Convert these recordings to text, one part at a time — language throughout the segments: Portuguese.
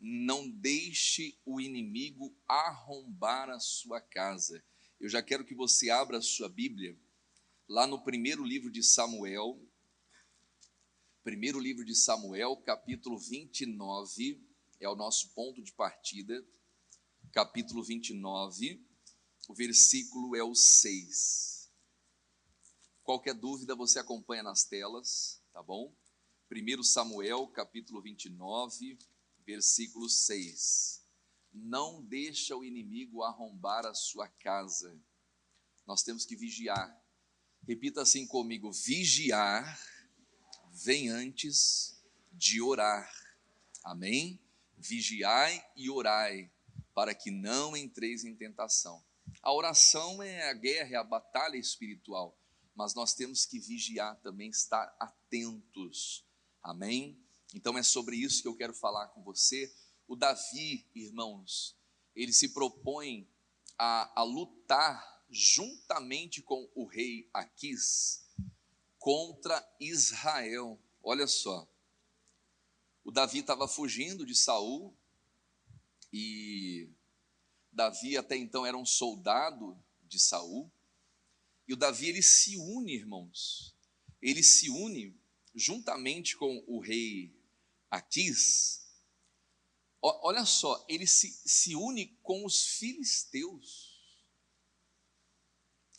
não deixe o inimigo arrombar a sua casa. Eu já quero que você abra a sua Bíblia, lá no primeiro livro de Samuel, capítulo 29, é o nosso ponto de partida, capítulo 29, o versículo é o 6. Qualquer dúvida você acompanha nas telas, tá bom? 1 Samuel, capítulo 29, versículo 6. Não deixa o inimigo arrombar a sua casa. Nós temos que vigiar. Repita assim comigo: vigiar vem antes de orar. Amém? Vigiai e orai, para que não entreis em tentação. A oração é a guerra, é a batalha espiritual, mas nós temos que vigiar também, estar atentos. Amém? Então é sobre isso que eu quero falar com você. O Davi, irmãos, ele se propõe a lutar juntamente com o rei Aquis contra Israel. Olha só, o Davi estava fugindo de Saul, e Davi até então era um soldado de Saul, e o Davi ele se une, irmãos, ele se une juntamente com o rei Aquis. Olha só, ele se une com os filisteus.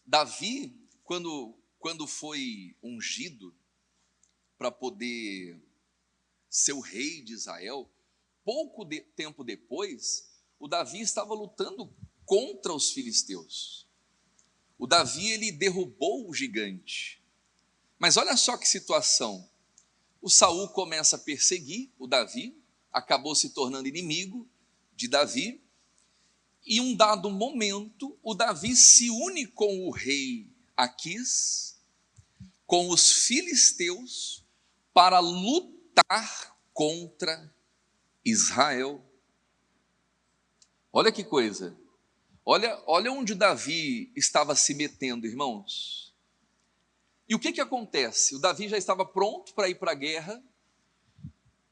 Davi, quando foi ungido para poder ser o rei de Israel, tempo depois, o Davi estava lutando contra os filisteus. O Davi, ele derrubou o gigante. Mas olha só que situação. O Saul começa a perseguir o Davi, acabou se tornando inimigo de Davi, e um dado momento, o Davi se une com o rei Aquis, com os filisteus, para lutar contra Israel. Olha que coisa. Olha onde Davi estava se metendo, irmãos. E o que acontece? O Davi já estava pronto para ir para a guerra,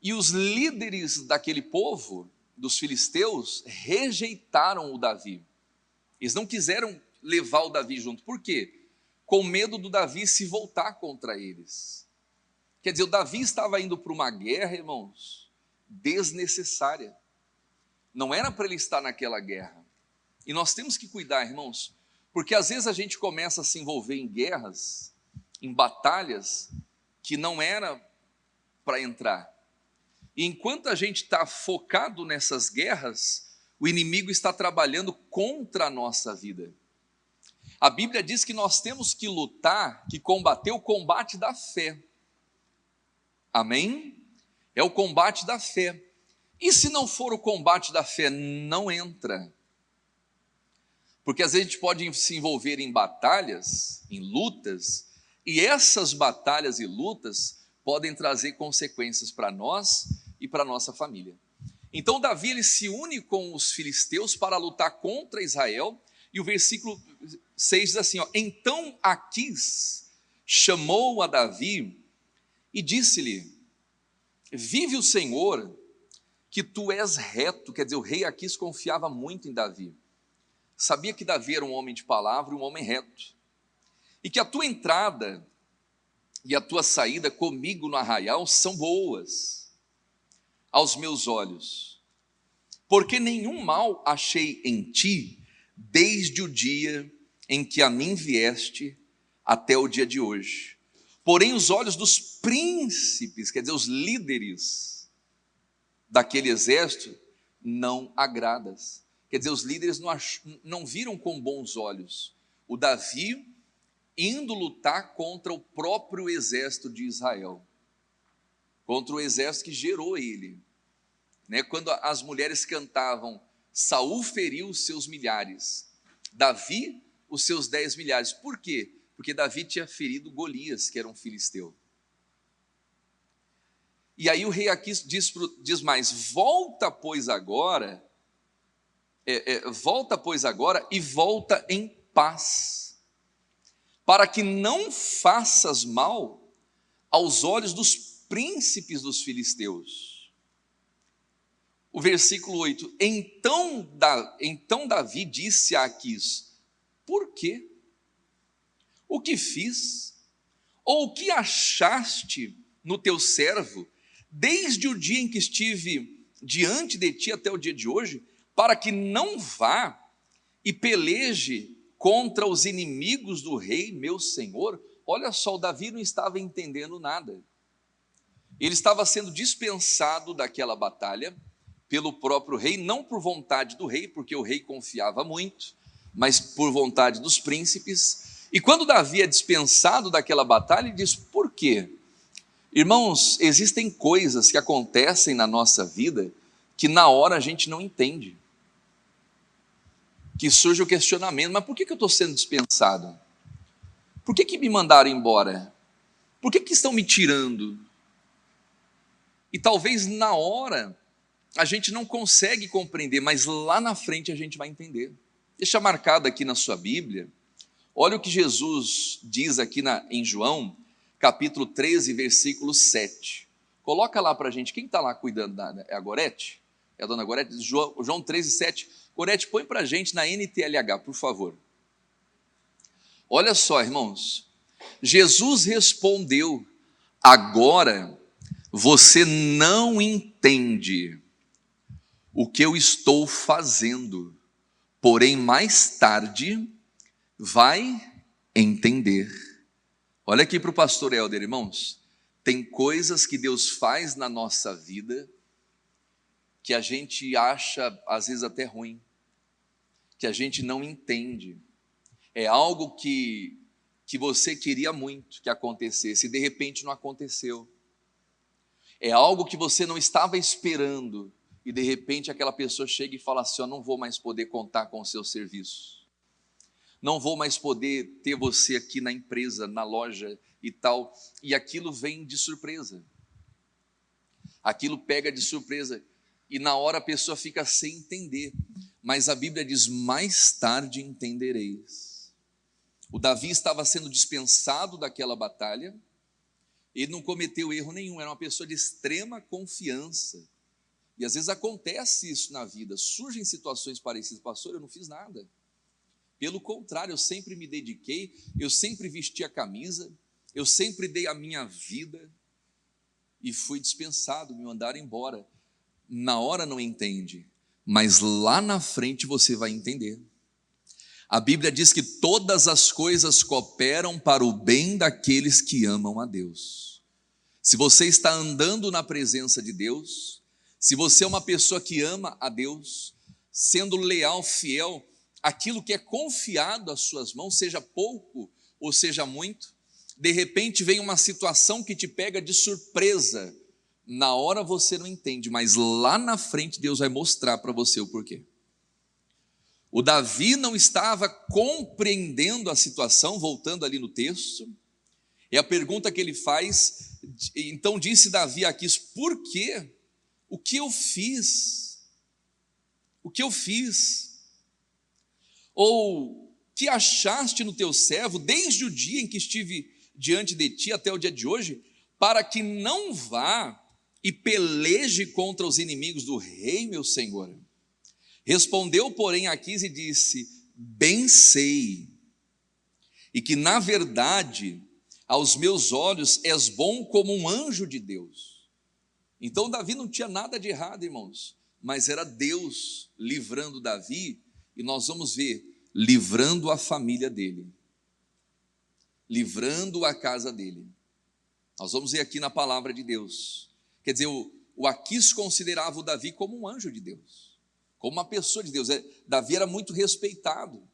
e os líderes daquele povo, dos filisteus, rejeitaram o Davi. Eles não quiseram levar o Davi junto. Por quê? Com medo do Davi se voltar contra eles. Quer dizer, o Davi estava indo para uma guerra, irmãos, desnecessária. Não era para ele estar naquela guerra. E nós temos que cuidar, irmãos, porque às vezes a gente começa a se envolver em guerras, em batalhas, que não era para entrar. E enquanto a gente está focado nessas guerras, o inimigo está trabalhando contra a nossa vida. A Bíblia diz que nós temos que lutar, que combater o combate da fé. Amém? É o combate da fé. E se não for o combate da fé, não entra. Porque às vezes a gente pode se envolver em batalhas, em lutas, e essas batalhas e lutas podem trazer consequências para nós e para a nossa família. Então Davi ele se une com os filisteus para lutar contra Israel, e o versículo 6 diz assim, então Aquis chamou a Davi e disse-lhe, vive o Senhor, que tu és reto. Quer dizer, o rei Aquis confiava muito em Davi, sabia que Davi era um homem de palavra e um homem reto, e que a tua entrada e a tua saída comigo no arraial são boas aos meus olhos, porque nenhum mal achei em ti, desde o dia em que a mim vieste até o dia de hoje. Porém os olhos dos príncipes, quer dizer, os líderes daquele exército, não agradas. Quer dizer, os líderes não viram com bons olhos o Davi indo lutar contra o próprio exército de Israel, contra o exército que gerou ele. Quando as mulheres cantavam, Saul feriu os seus milhares, Davi os seus 10 milhares. Por quê? Porque Davi tinha ferido Golias, que era um filisteu. E aí o rei Aquis diz mais, volta pois agora e volta em paz, para que não faças mal aos olhos dos príncipes dos filisteus. o versículo 8: Então Davi disse a Aquis: Por quê? O que fiz? Ou o que achaste no teu servo, desde o dia em que estive diante de ti até o dia de hoje, para que não vá e peleje contra os inimigos do rei, meu senhor? Olha só, o Davi não estava entendendo nada. Ele estava sendo dispensado daquela batalha pelo próprio rei, não por vontade do rei, porque o rei confiava muito, mas por vontade dos príncipes. E quando Davi é dispensado daquela batalha, ele diz: por quê? Irmãos, existem coisas que acontecem na nossa vida que na hora a gente não entende. Que surge o questionamento: mas por que eu estou sendo dispensado? Por que me mandaram embora? Por que estão me tirando? E talvez na hora a gente não consegue compreender, mas lá na frente a gente vai entender. Deixa marcado aqui na sua Bíblia, olha o que Jesus diz aqui em João, capítulo 13, versículo 7. Coloca lá para a gente, quem está lá cuidando? É a Gorete? É a dona Gorete? João 13, 7. Gorete, põe para a gente na NTLH, por favor. Olha só, irmãos. Jesus respondeu: agora você não entende o que eu estou fazendo, porém mais tarde vai entender. Olha aqui para o pastor Helder, irmãos. Tem coisas que Deus faz na nossa vida que a gente acha às vezes até ruim, que a gente não entende. É algo que você queria muito que acontecesse e de repente não aconteceu. É algo que você não estava esperando e de repente aquela pessoa chega e fala assim: eu não vou mais poder contar com o seu serviço, não vou mais poder ter você aqui na empresa, na loja e tal, e aquilo vem de surpresa, aquilo pega de surpresa, e na hora a pessoa fica sem entender, mas a Bíblia diz: mais tarde entendereis. O Davi estava sendo dispensado daquela batalha, ele não cometeu erro nenhum, era uma pessoa de extrema confiança. E às vezes acontece isso na vida, surgem situações parecidas: pastor, eu não fiz nada. Pelo contrário, eu sempre me dediquei, eu sempre vesti a camisa, eu sempre dei a minha vida e fui dispensado, me mandaram embora. Na hora não entende, mas lá na frente você vai entender. A Bíblia diz que todas as coisas cooperam para o bem daqueles que amam a Deus. Se você está andando na presença de Deus, se você é uma pessoa que ama a Deus, sendo leal, fiel, aquilo que é confiado às suas mãos, seja pouco ou seja muito, de repente vem uma situação que te pega de surpresa, na hora você não entende, mas lá na frente Deus vai mostrar para você o porquê. O Davi não estava compreendendo a situação, voltando ali no texto, e a pergunta que ele faz: então disse Davi a Aquis: por quê? O que eu fiz? O que eu fiz? Ou que achaste no teu servo desde o dia em que estive diante de ti até o dia de hoje, para que não vá e peleje contra os inimigos do rei, meu senhor? Respondeu, porém, Aquis e disse: bem sei, e que na verdade aos meus olhos és bom como um anjo de Deus. Então Davi não tinha nada de errado, irmãos, mas era Deus livrando Davi, e nós vamos ver, livrando a família dele, livrando a casa dele. Nós vamos ver aqui na palavra de Deus. Quer dizer, o Aquis considerava o Davi como um anjo de Deus, como uma pessoa de Deus. Davi era muito respeitado,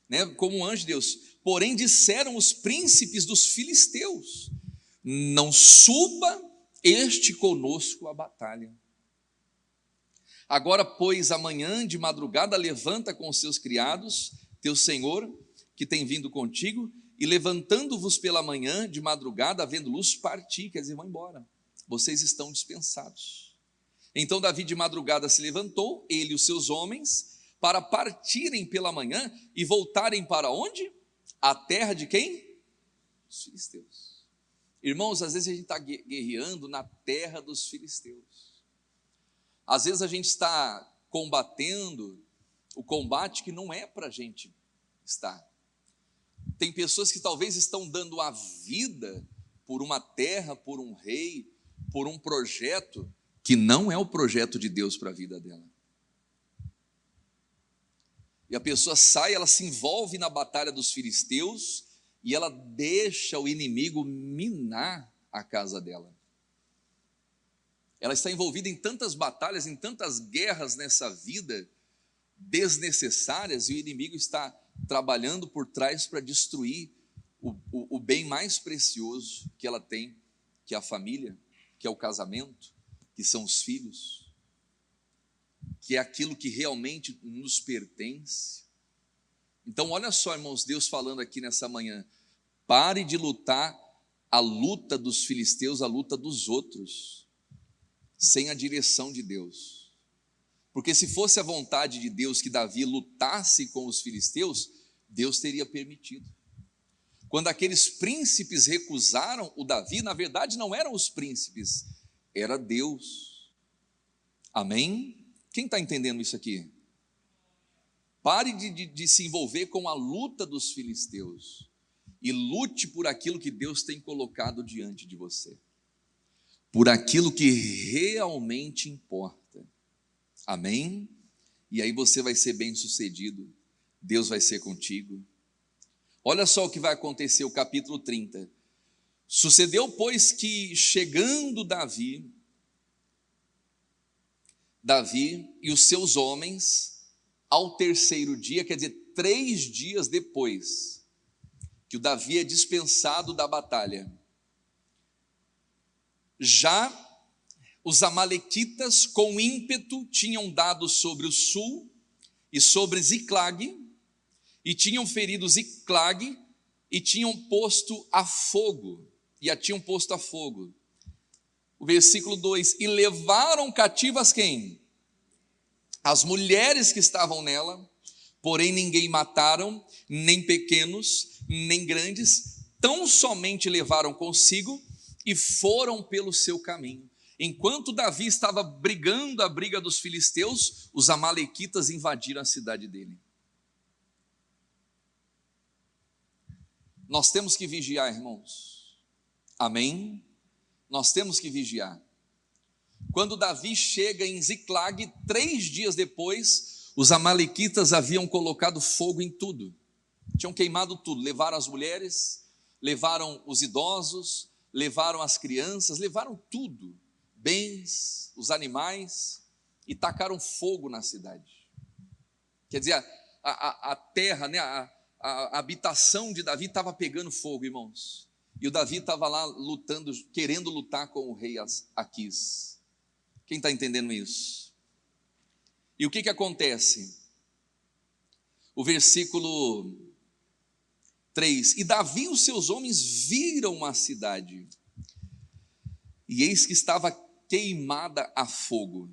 né, como um anjo de Deus. Porém disseram os príncipes dos filisteus: não suba este conosco à batalha. Agora, pois, amanhã de madrugada levanta com os seus criados, teu senhor, que tem vindo contigo, e levantando-vos pela manhã de madrugada, havendo luz, parti, quer dizer, vão embora, vocês estão dispensados. Então Davi de madrugada se levantou, ele e os seus homens, para partirem pela manhã e voltarem para onde? A terra de quem? Os filisteus. Irmãos, às vezes a gente está guerreando na terra dos filisteus. Às vezes a gente está combatendo o combate que não é para a gente estar. Tem pessoas que talvez estão dando a vida por uma terra, por um rei, por um projeto que não é o projeto de Deus para a vida dela. E a pessoa sai, ela se envolve na batalha dos filisteus e ela deixa o inimigo minar a casa dela. Ela está envolvida em tantas batalhas, em tantas guerras nessa vida desnecessárias, e o inimigo está trabalhando por trás para destruir o bem mais precioso que ela tem, que é a família, que é o casamento, que são os filhos, que é aquilo que realmente nos pertence. Então olha só, irmãos, Deus falando aqui nessa manhã: pare de lutar a luta dos filisteus, a luta dos outros, sem a direção de Deus. Porque se fosse a vontade de Deus que Davi lutasse com os filisteus, Deus teria permitido. Quando aqueles príncipes recusaram o Davi, na verdade não eram os príncipes, era Deus. Amém? Quem está entendendo isso aqui? Pare de se envolver com a luta dos filisteus e lute por aquilo que Deus tem colocado diante de você, por aquilo que realmente importa. Amém? E aí você vai ser bem-sucedido, Deus vai ser contigo. Olha só o que vai acontecer, o capítulo 30. Sucedeu, pois, que chegando Davi e os seus homens, ao terceiro dia, quer dizer, 3 dias depois que o Davi é dispensado da batalha, já os amalequitas com ímpeto tinham dado sobre o sul e sobre Ziclag, e tinham ferido Ziclag, e tinham posto a fogo, e a tinham posto a fogo. O versículo 2: e levaram cativas quem? As mulheres que estavam nela, porém ninguém mataram, nem pequenos, nem grandes, tão somente levaram consigo e foram pelo seu caminho. Enquanto Davi estava brigando a briga dos filisteus, os amalequitas invadiram a cidade dele. Nós temos que vigiar, irmãos. Amém? Nós temos que vigiar. Quando Davi chega em Ziclag, 3 dias depois, os amalequitas haviam colocado fogo em tudo. Tinham queimado tudo, levaram as mulheres, levaram os idosos, levaram as crianças, levaram tudo, bens, os animais, e tacaram fogo na cidade. Quer dizer, a terra, né, a habitação de Davi estava pegando fogo, irmãos. E o Davi estava lá lutando, querendo lutar com o rei Aquis. Quem está entendendo isso? E o que acontece? O versículo 3: e Davi e os seus homens viram a cidade, e eis que estava queimada a fogo,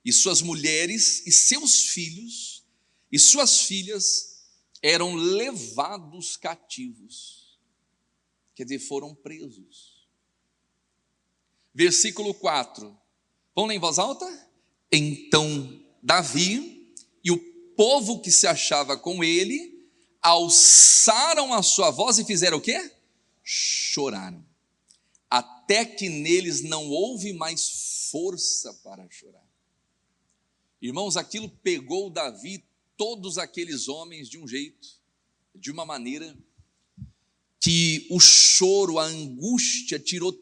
e suas mulheres e seus filhos e suas filhas eram levados cativos, quer dizer, foram presos. Versículo 4, vamos ler em voz alta? Então Davi e o povo que se achava com ele alçaram a sua voz e fizeram o quê? Choraram, até que neles não houve mais força para chorar. Irmãos, aquilo pegou Davi, todos aqueles homens, de um jeito, de uma maneira, que o choro, a angústia tirou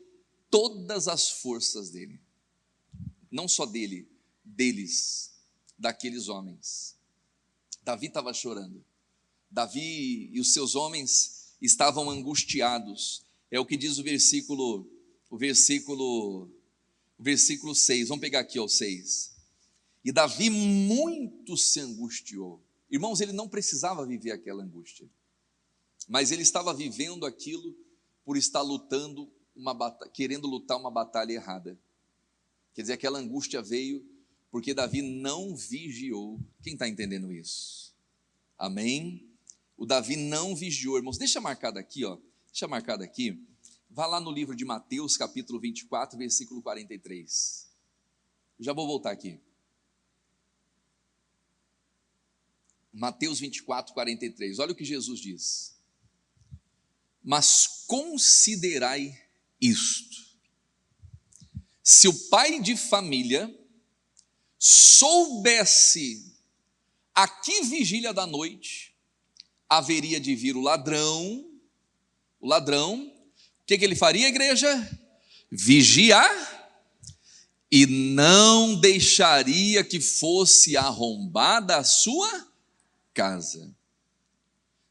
todas as forças dele. Não só dele, deles, daqueles homens. Davi estava chorando. Davi e os seus homens estavam angustiados. É o que diz o versículo 6. Vamos pegar aqui o 6. E Davi muito se angustiou. Irmãos, ele não precisava viver aquela angústia, mas ele estava vivendo aquilo por estar lutando querendo lutar uma batalha errada. Quer dizer, aquela angústia veio porque Davi não vigiou. Quem está entendendo isso? Amém? O Davi não vigiou, irmãos. Deixa marcado aqui, ó. Deixa marcado aqui. Vá lá no livro de Mateus, capítulo 24, versículo 43. Já vou voltar aqui. Mateus 24, 43. Olha o que Jesus diz. Mas considerai isto: se o pai de família soubesse a que vigília da noite haveria de vir o ladrão, o que ele faria, igreja? Vigiar, e não deixaria que fosse arrombada a sua casa.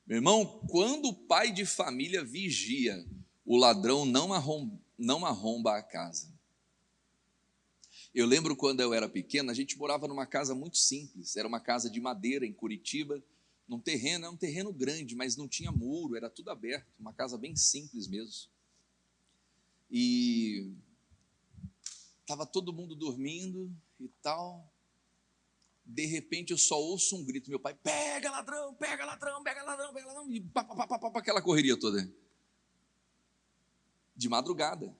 Meu irmão, quando o pai de família vigia, o ladrão não arromba a casa. Eu lembro quando eu era pequeno, a gente morava numa casa muito simples, era uma casa de madeira em Curitiba, num terreno, era um terreno grande, mas não tinha muro, era tudo aberto, uma casa bem simples mesmo. E estava todo mundo dormindo e tal. De repente eu só ouço um grito, meu pai: pega ladrão, pega ladrão, pega ladrão, pega ladrão, e pá, aquela correria toda. De madrugada.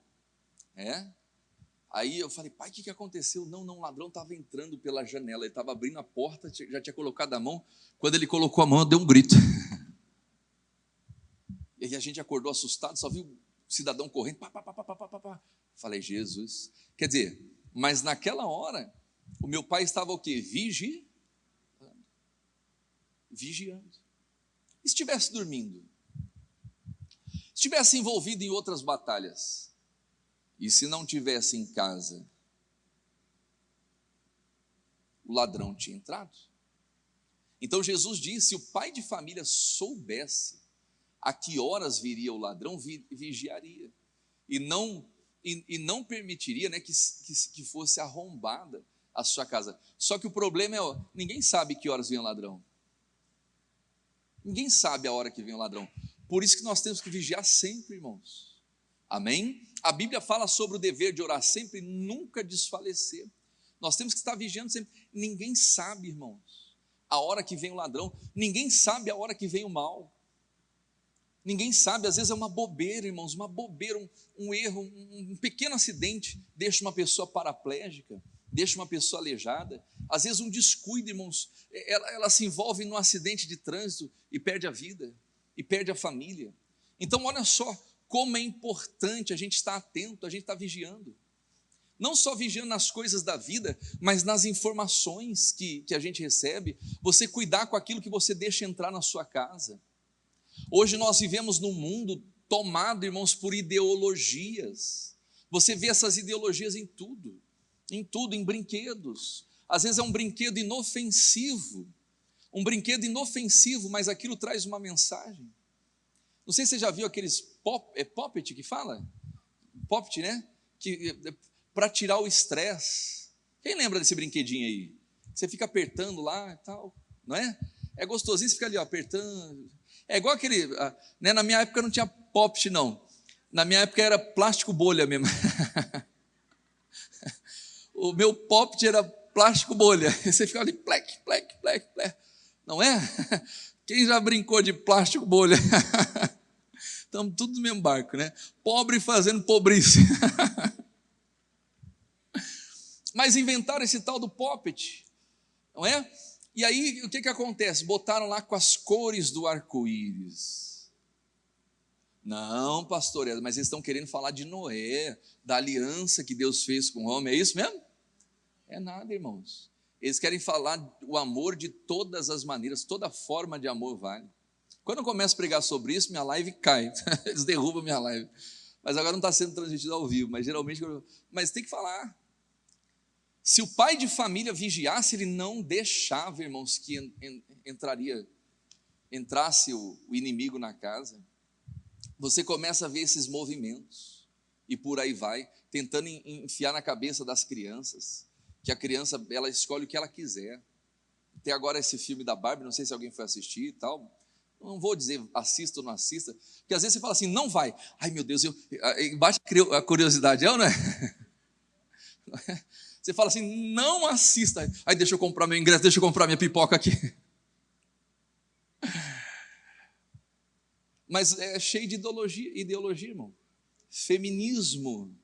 Aí eu falei: pai, o que aconteceu? Não, o ladrão estava entrando pela janela, ele estava abrindo a porta, já tinha colocado a mão. Quando ele colocou a mão, eu dei um grito. E aí a gente acordou assustado, só viu o cidadão correndo, pá. Falei: Jesus. Quer dizer, mas naquela hora, o meu pai estava o quê? Vigiando. E se estivesse dormindo? Se estivesse envolvido em outras batalhas? E se não tivesse em casa? O ladrão tinha entrado. Então Jesus disse: se o pai de família soubesse a que horas viria o ladrão, vigiaria. E não permitiria, né, que fosse arrombada a sua casa. Só que o problema é, ninguém sabe que horas vem o ladrão. Ninguém sabe a hora que vem o ladrão. Por isso que nós temos que vigiar sempre, irmãos. Amém? A Bíblia fala sobre o dever de orar sempre e nunca desfalecer. Nós temos que estar vigiando sempre. Ninguém sabe, irmãos, a hora que vem o ladrão. Ninguém sabe a hora que vem o mal. Ninguém sabe, às vezes é uma bobeira, irmãos, uma bobeira, um erro, um pequeno acidente deixa uma pessoa paraplégica, deixa uma pessoa aleijada. Às vezes um descuido, irmãos, ela se envolve num acidente de trânsito e perde a vida, e perde a família. Então olha só como é importante a gente estar atento, a gente estar vigiando. Não só vigiando nas coisas da vida, mas nas informações que a gente recebe. Você cuidar com aquilo que você deixa entrar na sua casa. Hoje nós vivemos num mundo tomado, irmãos, por ideologias. Você vê essas ideologias em tudo, em brinquedos. Às vezes é um brinquedo inofensivo, mas aquilo traz uma mensagem. Não sei se você já viu aqueles poppet que fala? Poppet, né? Para tirar o estresse. Quem lembra desse brinquedinho aí? Você fica apertando lá e tal, não é? É gostosinho, você fica ali, ó, apertando. É igual aquele, né? Na minha época não tinha poppet, não. Na minha época era plástico bolha mesmo. O meu poppet era plástico bolha. Você fica ali, plec. Não é? Quem já brincou de plástico bolha? Estamos tudo no mesmo barco, né? Pobre fazendo pobrice. Mas inventaram esse tal do poppet, não é? E aí, o que acontece? Botaram lá com as cores do arco-íris. Não, pastor, mas eles estão querendo falar de Noé, da aliança que Deus fez com o homem. É isso mesmo? É nada, irmãos. Eles querem falar o amor de todas as maneiras, toda forma de amor vale. Quando eu começo a pregar sobre isso, minha live cai. Eles derrubam minha live. Mas agora não está sendo transmitido ao vivo, mas geralmente... Mas tem que falar. Se o pai de família vigiasse, ele não deixava, irmãos, que entrasse o inimigo na casa. Você começa a ver esses movimentos, e por aí vai, tentando enfiar na cabeça das crianças, que a criança, ela escolhe o que ela quiser. Tem agora esse filme da Barbie, não sei se alguém foi assistir e tal, não vou dizer assista ou não assista, porque às vezes você fala assim, não vai, ai meu Deus, bate a curiosidade, é ou não é? Você fala assim, não assista. Aí deixa eu comprar meu ingresso, deixa eu comprar minha pipoca aqui. Mas é cheio de ideologia, irmão. feminismo.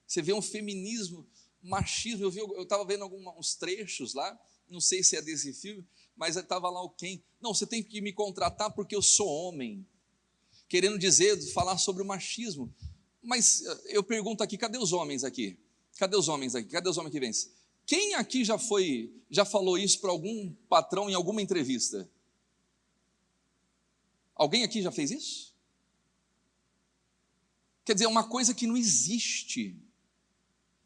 Você vê um feminismo, machismo. Eu estava vendo uns trechos lá, não sei se é desse filme, mas estava lá o Ken. Não, você tem que me contratar porque eu sou homem. Querendo dizer, falar sobre o machismo. Mas eu pergunto aqui, cadê os homens aqui? Cadê os homens aqui? Cadê os homens que vencem? Quem aqui já falou isso para algum patrão em alguma entrevista? Alguém aqui já fez isso? Quer dizer, é uma coisa que não existe.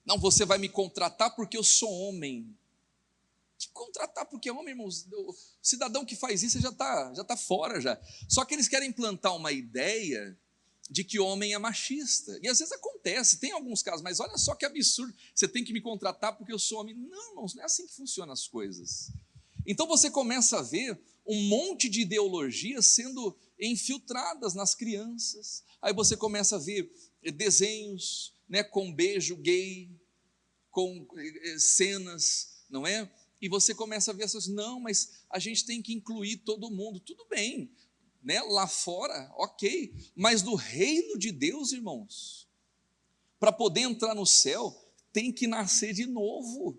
Não, você vai me contratar porque eu sou homem. Te contratar porque é homem, irmãos. O cidadão que faz isso já está fora já. Só que eles querem implantar uma ideia de que homem é machista. E às vezes acontece, tem alguns casos, mas olha só que absurdo. Você tem que me contratar porque eu sou homem. Não, irmãos, não é assim que funcionam as coisas. Então você começa a ver um monte de ideologias sendo infiltradas nas crianças. Aí você começa a ver desenhos, né, com beijo gay, com cenas, não é? E você começa a ver essas, não, mas a gente tem que incluir todo mundo. Tudo bem, né? Lá fora, ok, mas no reino de Deus, irmãos, para poder entrar no céu, tem que nascer de novo.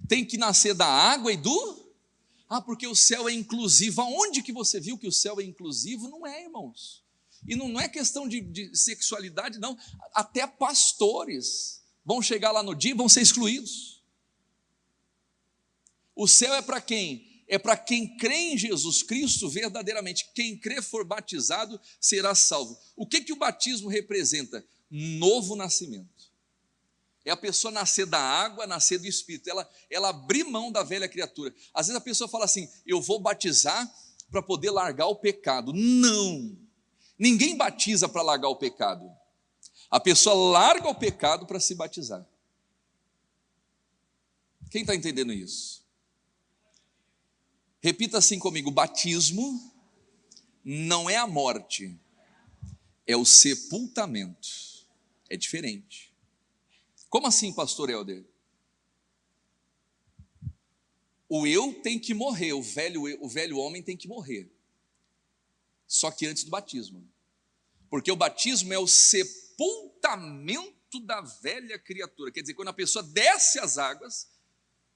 Tem que nascer da água e do... porque o céu é inclusivo. Aonde que você viu que o céu é inclusivo? Não é, irmãos. E não é questão de sexualidade, não. Até pastores vão chegar lá no dia e vão ser excluídos. O céu é para quem? É para quem crê em Jesus Cristo verdadeiramente. Quem crê for batizado será salvo. O que o batismo representa? Novo nascimento. É a pessoa nascer da água, nascer do Espírito, ela abrir mão da velha criatura. Às vezes a pessoa fala assim, eu vou batizar para poder largar o pecado. Não, ninguém batiza para largar o pecado. A pessoa larga o pecado para se batizar. Quem está entendendo isso? Repita assim comigo, batismo não é a morte, é o sepultamento. É diferente. Como assim, pastor Helder? O eu tem que morrer, o velho homem tem que morrer. Só que antes do batismo. Porque o batismo é o sepultamento da velha criatura. Quer dizer, quando a pessoa desce as águas,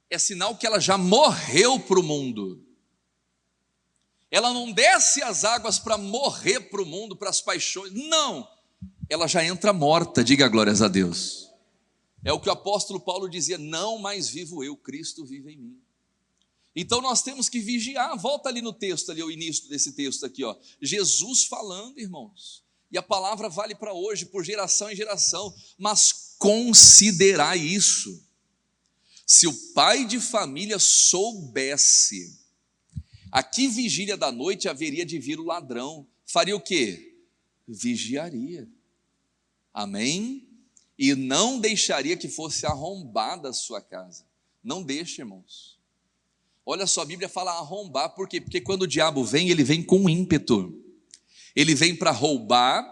é sinal que ela já morreu para o mundo. Ela não desce as águas para morrer para o mundo, para as paixões. Não, ela já entra morta, diga glórias a Deus. É o que o apóstolo Paulo dizia, não mais vivo eu, Cristo vive em mim. Então nós temos que vigiar, volta ali no texto, ali o início desse texto aqui, ó. Jesus falando, irmãos, e a palavra vale para hoje, por geração em geração, mas considerai isso. Se o pai de família soubesse a que vigília da noite haveria de vir o ladrão, faria o quê? Vigiaria. Amém? E não deixaria que fosse arrombada a sua casa. Não deixe, irmãos. Olha só, a Bíblia fala arrombar, por quê? Porque quando o diabo vem, ele vem com ímpeto. Ele vem para roubar,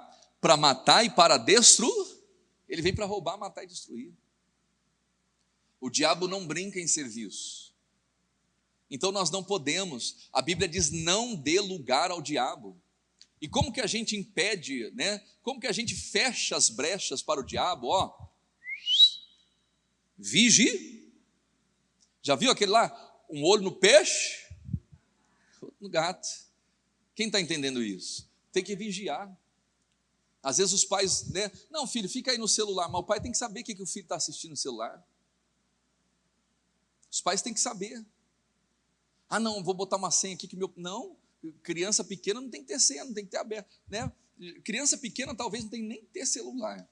para matar e para destruir. Ele vem para roubar, matar e destruir. O diabo não brinca em serviço. Então nós não podemos, a Bíblia diz, não dê lugar ao diabo. E como que a gente impede, né? Como que a gente fecha as brechas para o diabo? Ó, vigie. Já viu aquele lá? Um olho no peixe, outro no gato. Quem está entendendo isso? Tem que vigiar. Às vezes os pais, né? Não, filho, fica aí no celular. Mas o pai tem que saber o que o filho está assistindo no celular. Os pais têm que saber. Ah, não, vou botar uma senha aqui que meu... Não. Criança pequena não tem que ter senha, não tem que ter aberto, né? Criança pequena talvez não tem nem que ter celular.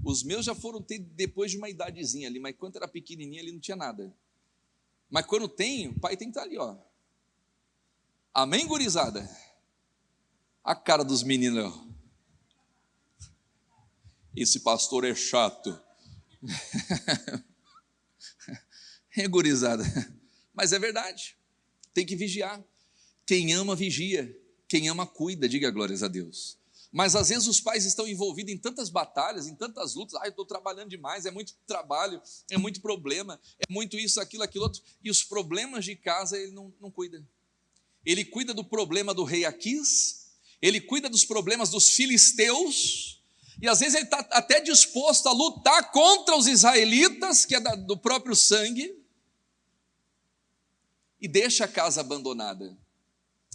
Os meus já foram ter depois de uma idadezinha ali, mas quando era pequenininha ali não tinha nada. Mas quando tem, o pai tem que estar ali, ó. Amém, gurizada? A cara dos meninos. Esse pastor é chato. É, gurizada. Mas é verdade. Tem que vigiar. Quem ama, vigia. Quem ama, cuida. Diga glórias a Deus. Mas às vezes os pais estão envolvidos em tantas batalhas, em tantas lutas. Eu estou trabalhando demais, é muito trabalho, é muito problema, é muito isso, aquilo, aquilo outro. E os problemas de casa ele não cuida. Ele cuida do problema do rei Aquis, ele cuida dos problemas dos filisteus, e às vezes ele está até disposto a lutar contra os israelitas, que é do próprio sangue, e deixa a casa abandonada.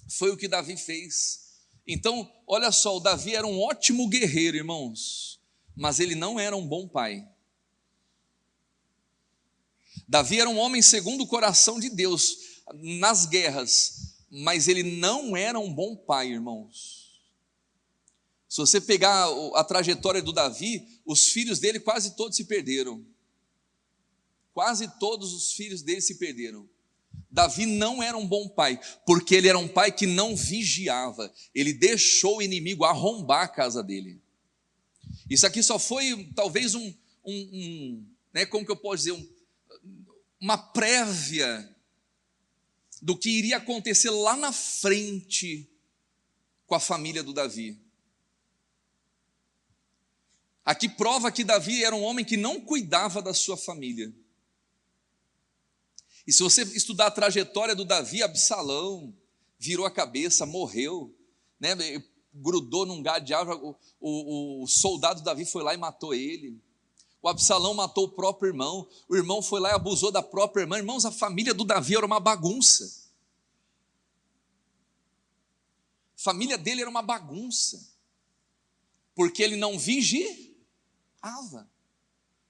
Foi o que Davi fez. Então, olha só, o Davi era um ótimo guerreiro, irmãos, mas ele não era um bom pai. Davi era um homem segundo o coração de Deus nas guerras, mas ele não era um bom pai, irmãos. Se você pegar a trajetória do Davi, os filhos dele quase todos se perderam. Quase todos os filhos dele se perderam. Davi não era um bom pai, porque ele era um pai que não vigiava. Ele deixou o inimigo arrombar a casa dele. Isso aqui só foi talvez como que eu posso dizer, uma prévia do que iria acontecer lá na frente com a família do Davi. Aqui prova que Davi era um homem que não cuidava da sua família. E se você estudar a trajetória do Davi, Absalão virou a cabeça, morreu, né? Grudou num galho de árvore, o soldado Davi foi lá e matou ele. O Absalão matou o próprio irmão, o irmão foi lá e abusou da própria irmã. Irmãos, a família do Davi era uma bagunça. A família dele era uma bagunça, porque ele não vigiava.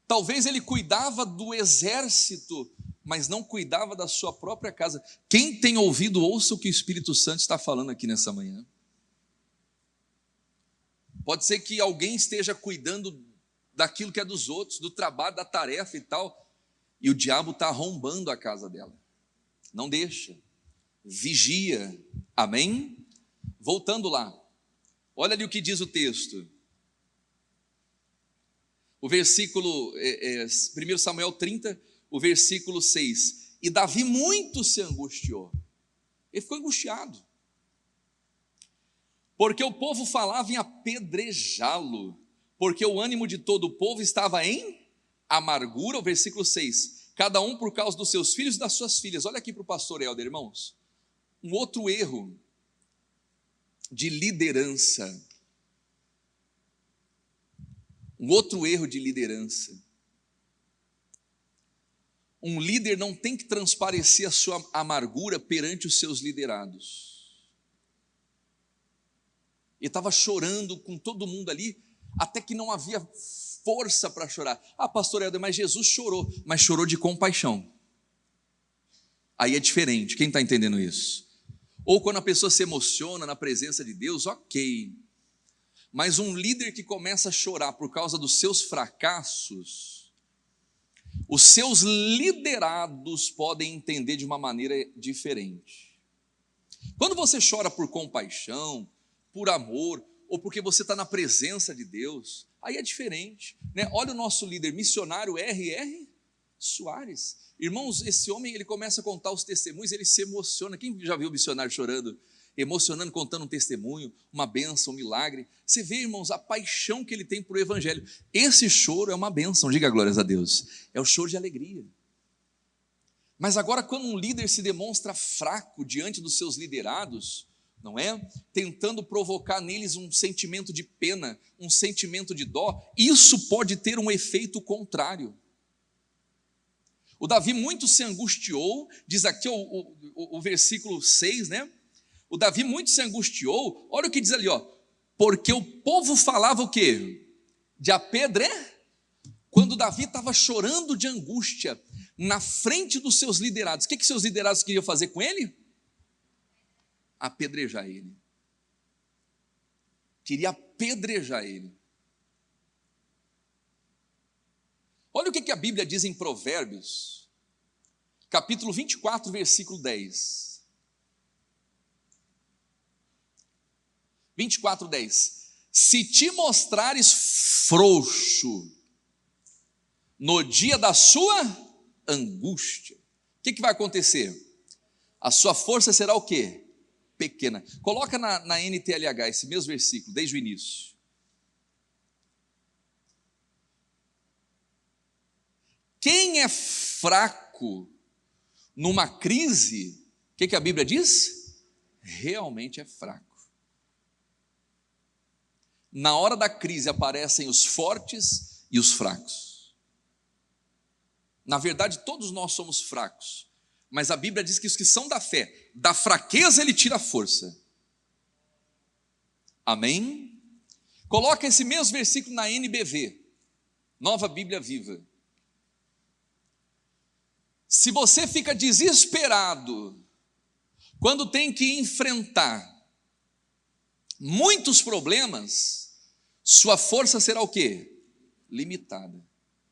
Talvez ele cuidava do exército, mas não cuidava da sua própria casa. Quem tem ouvido, ouça o que o Espírito Santo está falando aqui nessa manhã. Pode ser que alguém esteja cuidando daquilo que é dos outros, do trabalho, da tarefa e tal, e o diabo está arrombando a casa dela. Não deixa, vigia, amém? Voltando lá, olha ali o que diz o texto. O versículo, 1 Samuel 30, o versículo 6. E Davi muito se angustiou. Ele ficou angustiado, porque o povo falava em apedrejá-lo, porque o ânimo de todo o povo estava em amargura. O versículo 6. Cada um por causa dos seus filhos e das suas filhas. Olha aqui para o pastor Helder, irmãos. Um outro erro de liderança. Um outro erro de liderança. Um líder não tem que transparecer a sua amargura perante os seus liderados. Ele estava chorando com todo mundo ali, até que não havia força para chorar. Ah, pastor Helder, mas Jesus chorou, mas chorou de compaixão. Aí é diferente, quem está entendendo isso? Ou quando a pessoa se emociona na presença de Deus, ok. Mas um líder que começa a chorar por causa dos seus fracassos, os seus liderados podem entender de uma maneira diferente. Quando você chora por compaixão, por amor, ou porque você está na presença de Deus, aí é diferente, né? Olha o nosso líder missionário R.R. Soares. Irmãos, esse homem, ele começa a contar os testemunhos, ele se emociona. Quem já viu o missionário chorando? Emocionando, contando um testemunho, uma bênção, um milagre. Você vê, irmãos, a paixão que ele tem por o evangelho. Esse choro é uma bênção, diga glórias a Deus. É o choro de alegria. Mas agora, quando um líder se demonstra fraco diante dos seus liderados, não é? Tentando provocar neles um sentimento de pena, um sentimento de dó, isso pode ter um efeito contrário. O Davi muito se angustiou, diz aqui o versículo 6, né? O Davi muito se angustiou, olha o que diz ali, ó, porque o povo falava o quê? De apedrejar. Quando Davi estava chorando de angústia na frente dos seus liderados, o que seus liderados queriam fazer com ele? Apedrejar ele. Queria apedrejar ele. Olha o que a Bíblia diz em Provérbios, capítulo 24, versículo 10. 24, 10. Se te mostrares frouxo no dia da sua angústia, o que vai acontecer? A sua força será o quê? Pequena. Coloca na NTLH esse mesmo versículo, desde o início. Quem é fraco numa crise, o que a Bíblia diz? Realmente é fraco. na hora da crise aparecem os fortes e os fracos. Na verdade, todos nós somos fracos, mas a Bíblia diz que os que são da fé, da fraqueza ele tira a força. Amém? Coloca esse mesmo versículo na NBV, Nova Bíblia Viva. Se você fica desesperado quando tem que enfrentar muitos problemas, sua força será o quê? Limitada.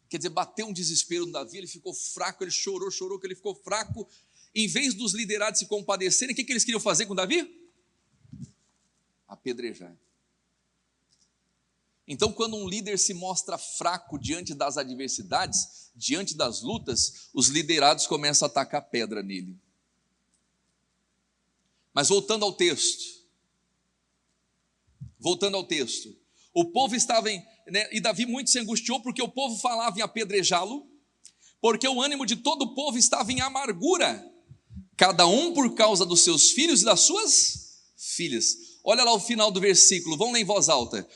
Quer dizer, bateu um desespero no Davi, ele ficou fraco, ele chorou que ele ficou fraco. Em vez dos liderados se compadecerem, o que eles queriam fazer com Davi? Apedrejar. Então, quando um líder se mostra fraco diante das adversidades, diante das lutas, os liderados começam a atacar pedra nele. Mas voltando ao texto, o povo estava e Davi muito se angustiou porque o povo falava em apedrejá-lo, porque o ânimo de todo o povo estava em amargura, cada um por causa dos seus filhos e das suas filhas. Olha lá o final do versículo, vamos ler em voz alta.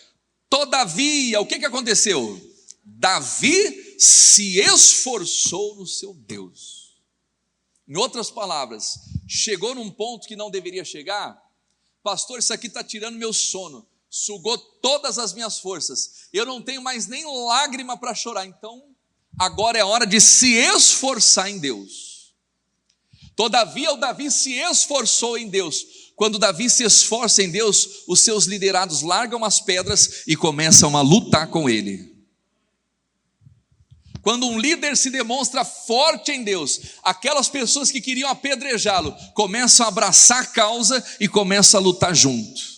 Todavia, o que aconteceu? Davi se esforçou no seu Deus. Em outras palavras, chegou num ponto que não deveria chegar. Pastor, isso aqui está tirando meu sono, sugou todas as minhas forças, eu não tenho mais nem lágrima para chorar, então agora é hora de se esforçar em Deus. Todavia o Davi se esforçou em Deus. Quando Davi se esforça em Deus, os seus liderados largam as pedras e começam a lutar com ele. Quando um líder se demonstra forte em Deus, aquelas pessoas que queriam apedrejá-lo começam a abraçar a causa e começam a lutar junto.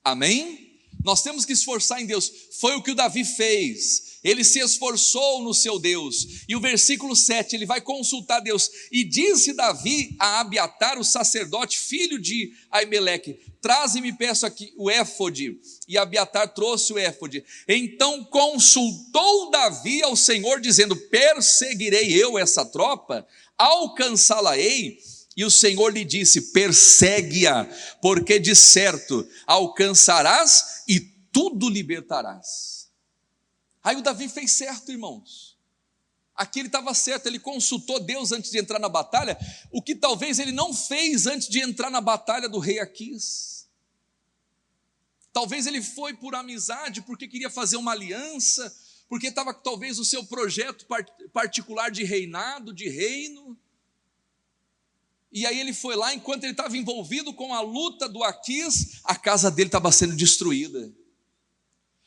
Amém? Nós temos que esforçar em Deus. Foi o que o Davi fez. Ele se esforçou no seu Deus. E o versículo 7, ele vai consultar Deus. E disse Davi a Abiatar, o sacerdote, filho de Aimeleque: traze-me, peço aqui, o éfode. E Abiatar trouxe o éfode. Então consultou Davi ao Senhor, dizendo: perseguirei eu essa tropa? Alcançá-la-ei? E o Senhor lhe disse: persegue-a, porque de certo alcançarás e tudo libertarás. Aí o Davi fez certo, irmãos. Aqui ele estava certo, ele consultou Deus antes de entrar na batalha, o que talvez ele não fez antes de entrar na batalha do rei Aquis. Talvez ele foi por amizade, porque queria fazer uma aliança, porque estava talvez o seu projeto particular de reinado, de reino. E aí ele foi lá, enquanto ele estava envolvido com a luta do Aquis, a casa dele estava sendo destruída.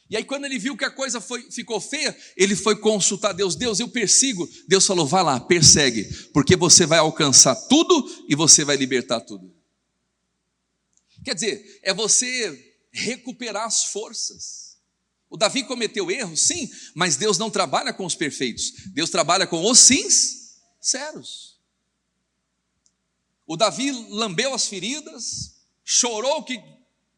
E aí quando ele viu que a coisa ficou feia, ele foi consultar Deus. Deus, eu persigo. Deus falou: vai lá, persegue, porque você vai alcançar tudo e você vai libertar tudo. Quer dizer, é você recuperar as forças. O Davi cometeu erros, sim, mas Deus não trabalha com os perfeitos. Deus trabalha com os sinceros. O Davi lambeu as feridas, chorou o que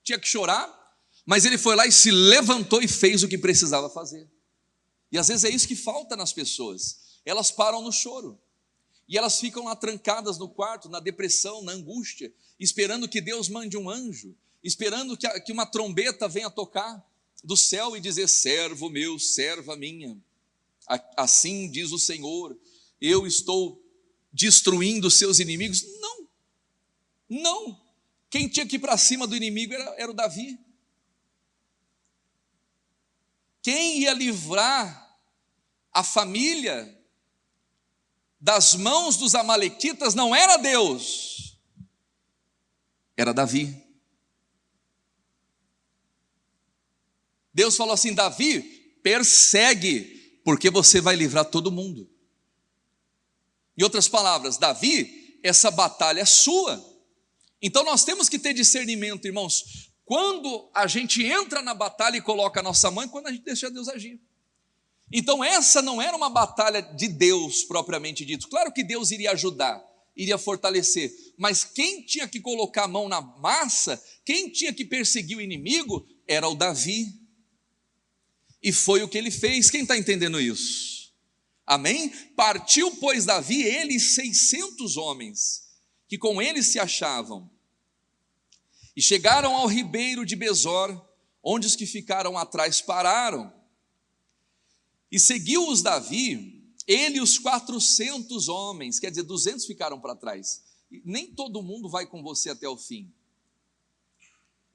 tinha que chorar, mas ele foi lá e se levantou e fez o que precisava fazer. E às vezes é isso que falta nas pessoas. Elas param no choro. E elas ficam lá trancadas no quarto, na depressão, na angústia, esperando que Deus mande um anjo, esperando que uma trombeta venha tocar do céu e dizer: servo meu, serva minha, assim diz o Senhor, eu estou destruindo os seus inimigos. Não. Quem tinha que ir para cima do inimigo era o Davi. Quem ia livrar a família das mãos dos amalequitas não era Deus, era Davi. Deus falou assim: Davi, persegue, porque você vai livrar todo mundo. Em outras palavras, Davi, essa batalha é sua. Então nós temos que ter discernimento, irmãos, quando a gente entra na batalha e coloca a nossa mão, e quando a gente deixa Deus agir. Então essa não era uma batalha de Deus propriamente dito. Claro que Deus iria ajudar, iria fortalecer, mas quem tinha que colocar a mão na massa, quem tinha que perseguir o inimigo, era o Davi. E foi o que ele fez. Quem está entendendo isso? Amém? Partiu, pois, Davi, ele e 600 homens, que com ele se achavam, e chegaram ao ribeiro de Besor, onde os que ficaram atrás pararam. E seguiu-os Davi, ele e os 400 homens, quer dizer, 200 ficaram para trás. E nem todo mundo vai com você até o fim.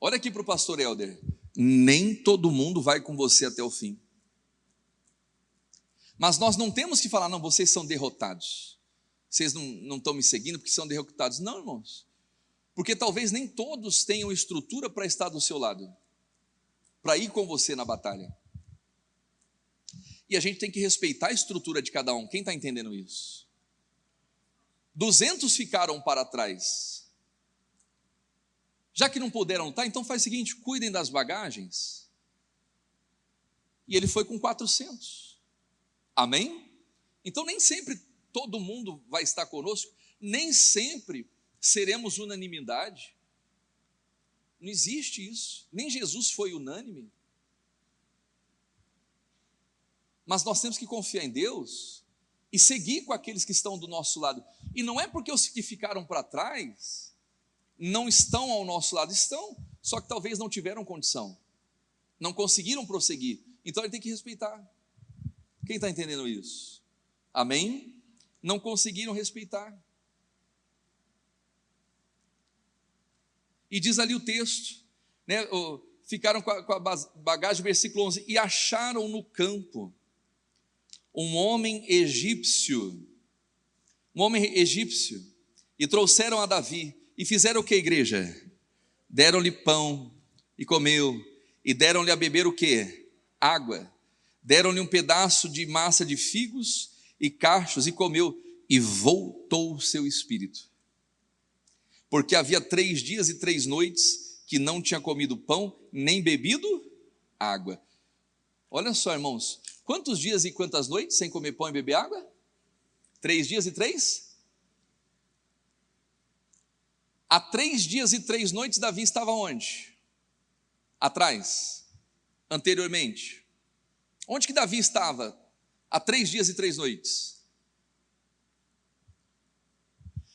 Olha aqui para o pastor Helder, nem todo mundo vai com você até o fim. Mas nós não temos que falar, não, vocês são derrotados. Vocês não estão me seguindo porque são derrotados. Não, irmãos. Porque talvez nem todos tenham estrutura para estar do seu lado, para ir com você na batalha. E a gente tem que respeitar a estrutura de cada um. Quem está entendendo isso? 200 ficaram para trás. Já que não puderam lutar, então faz o seguinte, cuidem das bagagens. E ele foi com 400. Amém? Então nem sempre todo mundo vai estar conosco, nem sempre seremos unanimidade. Não existe isso. Nem Jesus foi unânime. Mas nós temos que confiar em Deus e seguir com aqueles que estão do nosso lado. E não é porque os que ficaram para trás não estão ao nosso lado, estão, só que talvez não tiveram condição, não conseguiram prosseguir. Então ele tem que respeitar. Quem está entendendo isso? Amém? Não conseguiram respeitar. E diz ali o texto, né, ficaram com a bagagem, versículo 11, e acharam no campo um homem egípcio, e trouxeram a Davi, e fizeram o que, igreja? Deram-lhe pão, e comeu, e deram-lhe a beber o que? Água, deram-lhe um pedaço de massa de figos e cachos, e comeu, e voltou o seu espírito, porque havia 3 dias e 3 noites que não tinha comido pão, nem bebido água. Olha só, irmãos, quantos dias e quantas noites sem comer pão e beber água? 3 dias e 3? Há 3 dias e 3 noites Davi estava onde? Atrás, anteriormente. Onde que Davi estava há 3 dias e 3 noites?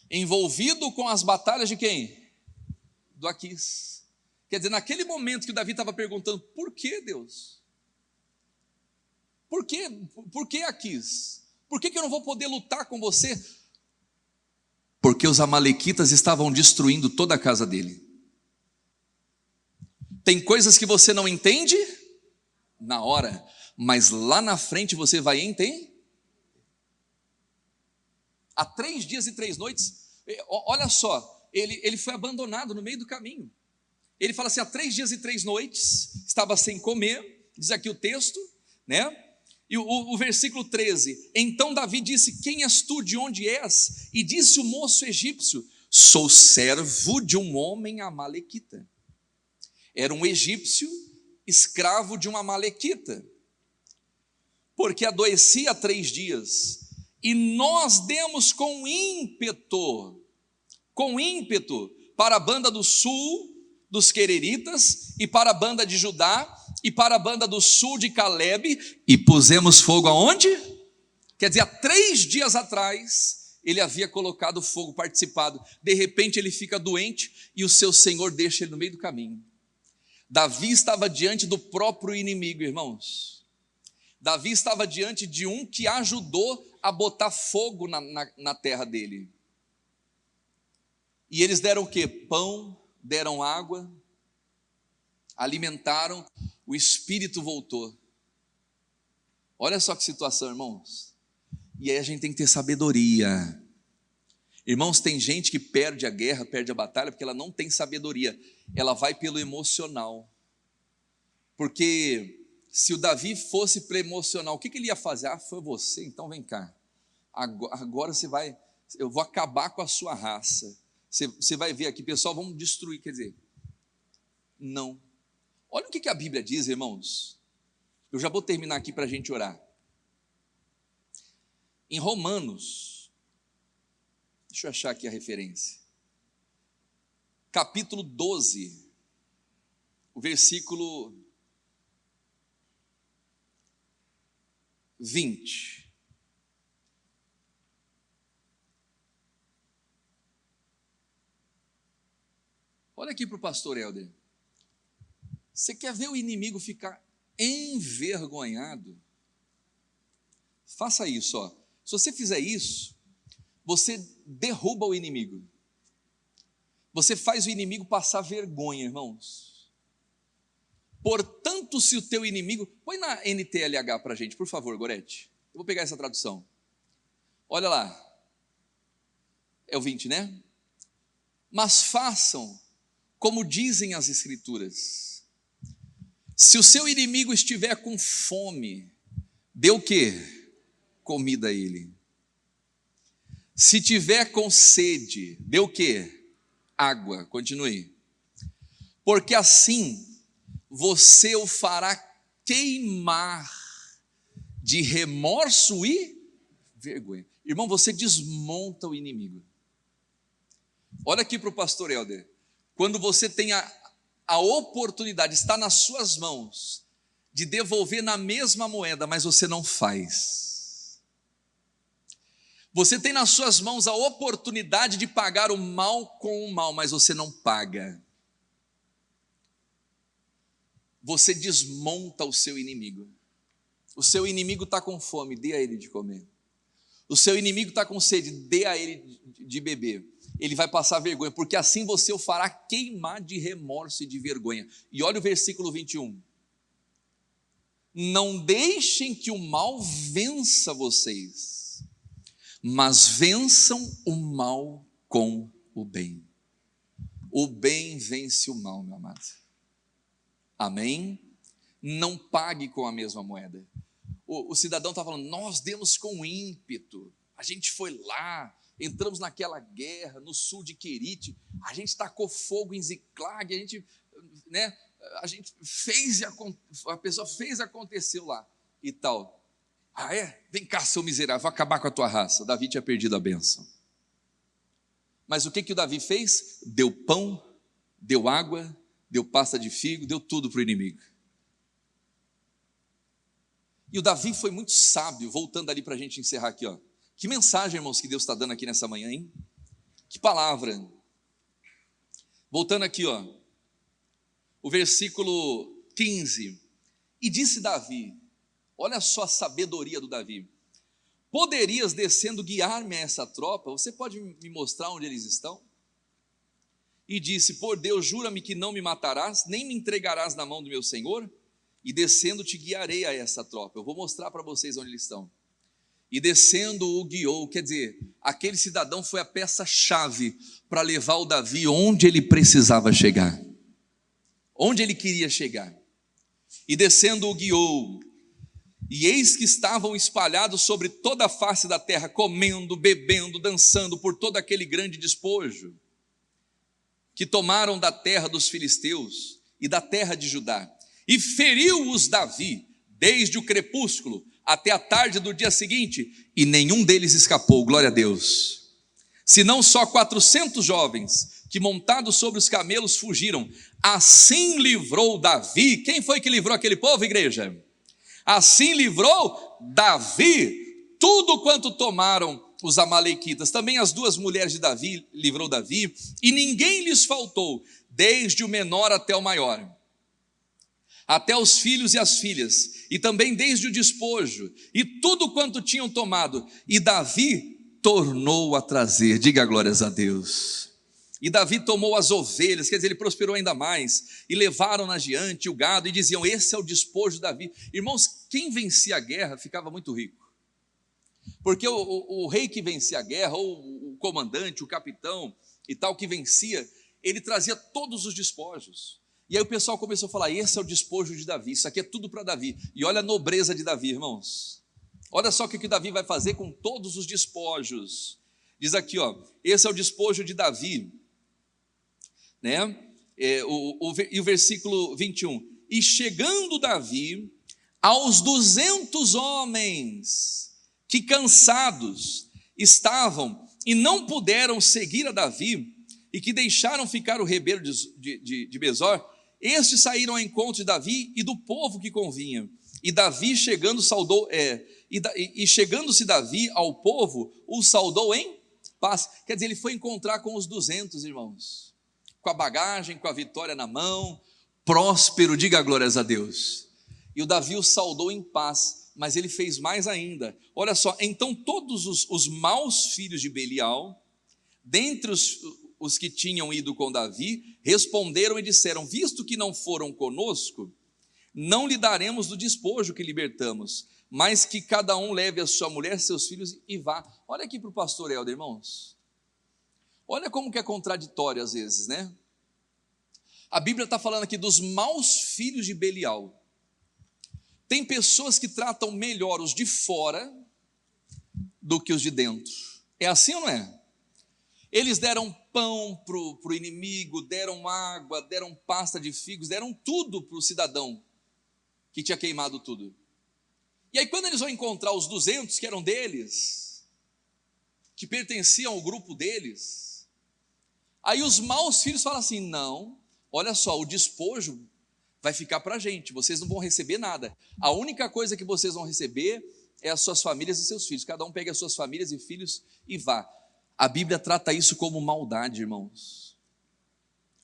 Envolvido com as batalhas de quem? Do Aquis. Quer dizer, naquele momento que o Davi estava perguntando, por que Deus? Por que Aquis? Por que eu não vou poder lutar com você? Porque os amalequitas estavam destruindo toda a casa dele. Tem coisas que você não entende na hora, mas lá na frente você vai entender. Há 3 dias e 3 noites, olha só, ele foi abandonado no meio do caminho. Ele fala assim, há 3 dias e 3 noites, estava sem comer, diz aqui o texto, né? E o versículo 13, então Davi disse, quem és tu, de onde és? E disse o moço egípcio, sou servo de um homem amalequita. Era um egípcio, escravo de uma amalequita, porque adoecia há 3 dias, e nós demos com ímpeto, para a banda do sul dos quereritas, e para a banda de Judá, e para a banda do sul de Calebe, e pusemos fogo aonde? Quer dizer, há 3 dias atrás, ele havia colocado fogo, participado, de repente ele fica doente, e o seu Senhor deixa ele no meio do caminho. Davi estava diante do próprio inimigo, irmãos. Davi estava diante de um que ajudou a botar fogo na terra dele. E eles deram o quê? Pão, deram água, alimentaram, o espírito voltou. Olha só que situação, irmãos. E aí a gente tem que ter sabedoria. Irmãos, tem gente que perde a guerra, perde a batalha, porque ela não tem sabedoria. Ela vai pelo emocional. Porque se o Davi fosse para emocional, o que ele ia fazer? Ah, foi você, então vem cá. Agora eu vou acabar com a sua raça. Você vai ver aqui, pessoal, vamos destruir. Quer dizer, não. Olha o que a Bíblia diz, irmãos. Eu já vou terminar aqui para a gente orar. Em Romanos, deixa eu achar aqui a referência. Capítulo 12, o versículo 20. Olha aqui para o pastor Helder. Você quer ver o inimigo ficar envergonhado? Faça isso, ó. Se você fizer isso, você derruba o inimigo. Você faz o inimigo passar vergonha, irmãos. Portanto, se o teu inimigo... Põe na NTLH para a gente, por favor, Gorete. Eu vou pegar essa tradução. Olha lá. É o 20, né? Mas façam como dizem as Escrituras. Se o seu inimigo estiver com fome, dê o quê? Comida a ele. Se tiver com sede, dê o quê? Água. Continue. Porque assim você o fará queimar de remorso e vergonha. Irmão, você desmonta o inimigo. Olha aqui para o pastor Helder. Quando você tem a oportunidade, está nas suas mãos, de devolver na mesma moeda, mas você não faz. Você tem nas suas mãos a oportunidade de pagar o mal com o mal, mas você não paga. Você desmonta o seu inimigo. O seu inimigo está com fome, dê a ele de comer. O seu inimigo está com sede, dê a ele de beber. Ele vai passar vergonha, porque assim você o fará queimar de remorso e de vergonha. E olha o versículo 21. Não deixem que o mal vença vocês, mas vençam o mal com o bem. O bem vence o mal, meu amado. Amém? Não pague com a mesma moeda. O cidadão está falando, nós demos com ímpeto, a gente foi lá, entramos naquela guerra, no sul de Querite, a gente tacou fogo em Ziclag, a gente fez, a pessoa fez, aconteceu lá, e tal. Ah é? Vem cá, seu miserável, vou acabar com a tua raça. Davi tinha perdido a bênção. Mas o que o Davi fez? Deu pão, deu água, deu pasta de figo, deu tudo para o inimigo. E o Davi foi muito sábio, voltando ali para a gente encerrar aqui, ó. Que mensagem, irmãos, que Deus está dando aqui nessa manhã, hein? Que palavra. Voltando aqui, ó. O versículo 15. E disse Davi, olha só a sabedoria do Davi. Poderias, descendo, guiar-me a essa tropa? Você pode me mostrar onde eles estão? E disse, por Deus, jura-me que não me matarás, nem me entregarás na mão do meu senhor? E descendo te guiarei a essa tropa. Eu vou mostrar para vocês onde eles estão. E descendo o guiou, quer dizer, aquele cidadão foi a peça-chave para levar o Davi onde ele precisava chegar. Onde ele queria chegar. E descendo o guiou. E eis que estavam espalhados sobre toda a face da terra, comendo, bebendo, dançando por todo aquele grande despojo, que tomaram da terra dos filisteus e da terra de Judá. E feriu-os Davi, desde o crepúsculo até a tarde do dia seguinte, e nenhum deles escapou, glória a Deus. Senão só 400 jovens, que montados sobre os camelos fugiram. Assim livrou Davi. Quem foi que livrou aquele povo, igreja? Assim livrou Davi tudo quanto tomaram os amalequitas. Também as duas mulheres de Davi livrou Davi, e ninguém lhes faltou, desde o menor até o maior, até os filhos e as filhas, e também desde o despojo, e tudo quanto tinham tomado, e Davi tornou a trazer. Diga glórias a Deus. E Davi tomou as ovelhas, quer dizer, ele prosperou ainda mais, e levaram adiante o gado, e diziam, esse é o despojo de Davi. Irmãos, quem vencia a guerra ficava muito rico, porque o rei que vencia a guerra, ou o comandante, o capitão e tal que vencia, ele trazia todos os despojos. E aí o pessoal começou a falar, esse é o despojo de Davi, isso aqui é tudo para Davi. E olha a nobreza de Davi, irmãos. Olha só o que Davi vai fazer com todos os despojos. Diz aqui, ó, esse é o despojo de Davi, né? E o versículo 21. E chegando Davi aos 200 homens que cansados estavam e não puderam seguir a Davi, e que deixaram ficar o ribeiro de Besor, estes saíram ao encontro de Davi e do povo que convinha. E Davi chegando saudou, chegando-se Davi ao povo, o saudou em paz. Quer dizer, ele foi encontrar com os 200 irmãos, com a bagagem, com a vitória na mão, próspero, diga glórias a Deus. E o Davi o saudou em paz, mas ele fez mais ainda. Olha só, então todos os maus filhos de Belial, dentre os que tinham ido com Davi, responderam e disseram: visto que não foram conosco, não lhe daremos do despojo que libertamos, mas que cada um leve a sua mulher, seus filhos e vá. Olha aqui para o pastor Helder, irmãos. Olha como que é contraditório às vezes, né? A Bíblia está falando aqui dos maus filhos de Belial. Tem pessoas que tratam melhor os de fora do que os de dentro. É assim ou não é? Eles deram pão para o inimigo, deram água, deram pasta de figos, deram tudo para o cidadão que tinha queimado tudo. E aí quando eles vão encontrar os 200 que eram deles, que pertenciam ao grupo deles, aí os maus filhos falam assim: não, olha só, o despojo vai ficar para a gente, vocês não vão receber nada, a única coisa que vocês vão receber é as suas famílias e seus filhos, cada um pegue as suas famílias e filhos e vá. A Bíblia trata isso como maldade, irmãos.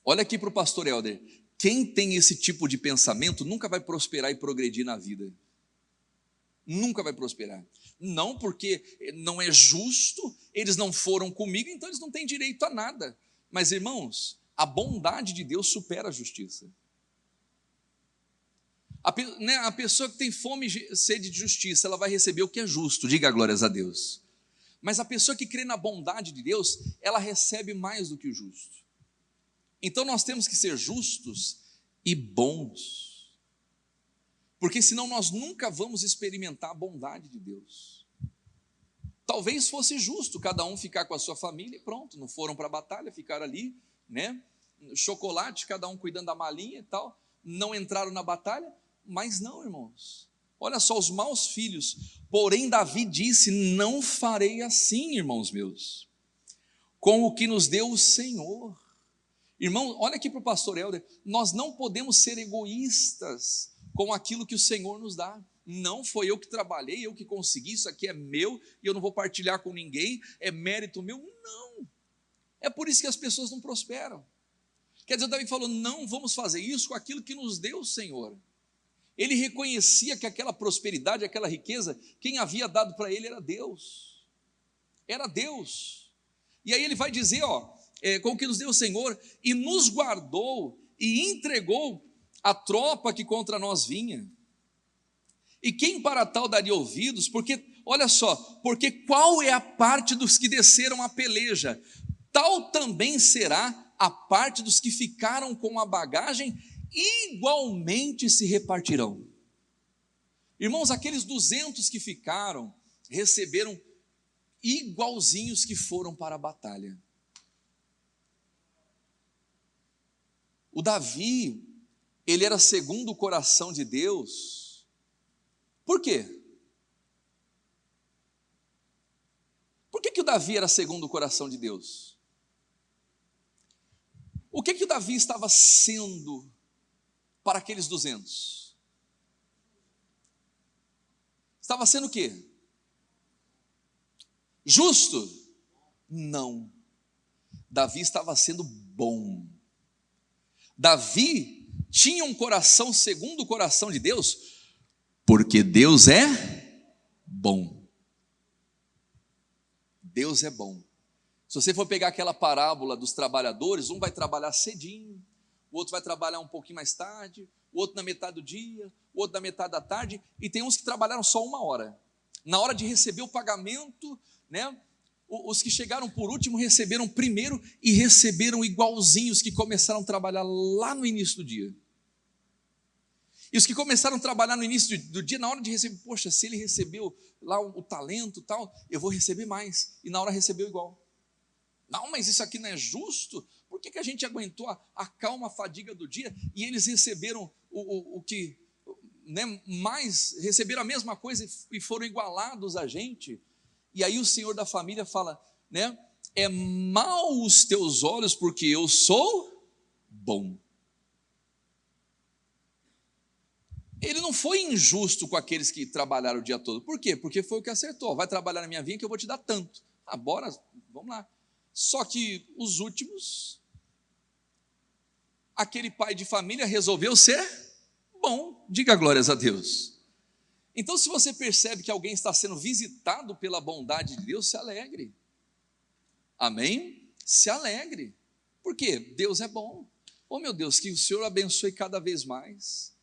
Olha aqui para o pastor Helder, quem tem esse tipo de pensamento nunca vai prosperar e progredir na vida, nunca vai prosperar, não porque não é justo, eles não foram comigo, então eles não têm direito a nada. Mas irmãos, a bondade de Deus supera a justiça. A pessoa que tem fome e sede de justiça, ela vai receber o que é justo, diga glórias a Deus. Mas a pessoa que crê na bondade de Deus, ela recebe mais do que o justo. Então nós temos que ser justos e bons, porque senão nós nunca vamos experimentar a bondade de Deus. Talvez fosse justo cada um ficar com a sua família e pronto, não foram para a batalha, ficaram ali, né? Chocolate, cada um cuidando da malinha e tal, não entraram na batalha. Mas não, irmãos, olha só, os maus filhos. Porém Davi disse: não farei assim, irmãos meus, com o que nos deu o Senhor. Irmão, olha aqui para o pastor Helder, nós não podemos ser egoístas com aquilo que o Senhor nos dá. Não foi eu que trabalhei, eu que consegui, isso aqui é meu e eu não vou partilhar com ninguém, é mérito meu. Não, é por isso que as pessoas não prosperam. Quer dizer, Davi falou: não vamos fazer isso com aquilo que nos deu o Senhor. Ele reconhecia que aquela prosperidade, aquela riqueza, quem havia dado para ele era Deus. Era Deus. E aí ele vai dizer, com o que nos deu o Senhor, e nos guardou e entregou a tropa que contra nós vinha. E quem para tal daria ouvidos? Porque, olha só, porque qual é a parte dos que desceram a peleja? Tal também será a parte dos que ficaram com a bagagem, igualmente se repartirão. Irmãos, aqueles 200 que ficaram, receberam igualzinhos que foram para a batalha. O Davi, ele era segundo o coração de Deus. Por quê? Por que o Davi era segundo o coração de Deus? O que o Davi estava sendo para aqueles 200? Estava sendo o quê? Justo? Não. Davi estava sendo bom. Davi tinha um coração segundo o coração de Deus, porque Deus é bom. Deus é bom. Se você for pegar aquela parábola dos trabalhadores, um vai trabalhar cedinho, o outro vai trabalhar um pouquinho mais tarde, o outro na metade do dia, o outro na metade da tarde, e tem uns que trabalharam só 1 hora. Na hora de receber o pagamento, né, os que chegaram por último receberam primeiro e receberam igualzinhos que começaram a trabalhar lá no início do dia. E os que começaram a trabalhar no início do dia, na hora de receber, poxa, se ele recebeu lá o talento e tal, eu vou receber mais. E na hora recebeu igual. Não, mas isso aqui não é justo. Por que a gente aguentou a calma, a fadiga do dia e eles receberam o que, né, mais, receberam a mesma coisa e foram igualados a gente? E aí o Senhor da família fala, né, é mau os teus olhos porque eu sou bom. Ele não foi injusto com aqueles que trabalharam o dia todo. Por quê? Porque foi o que acertou. Vai trabalhar na minha vinha que eu vou te dar tanto. Bora, vamos lá. Só que os últimos aquele pai de família resolveu ser bom. Diga glórias a Deus. Então, se você percebe que alguém está sendo visitado pela bondade de Deus, se alegre. Amém? Se alegre. Por quê? Deus é bom. Oh, meu Deus, que o Senhor abençoe cada vez mais.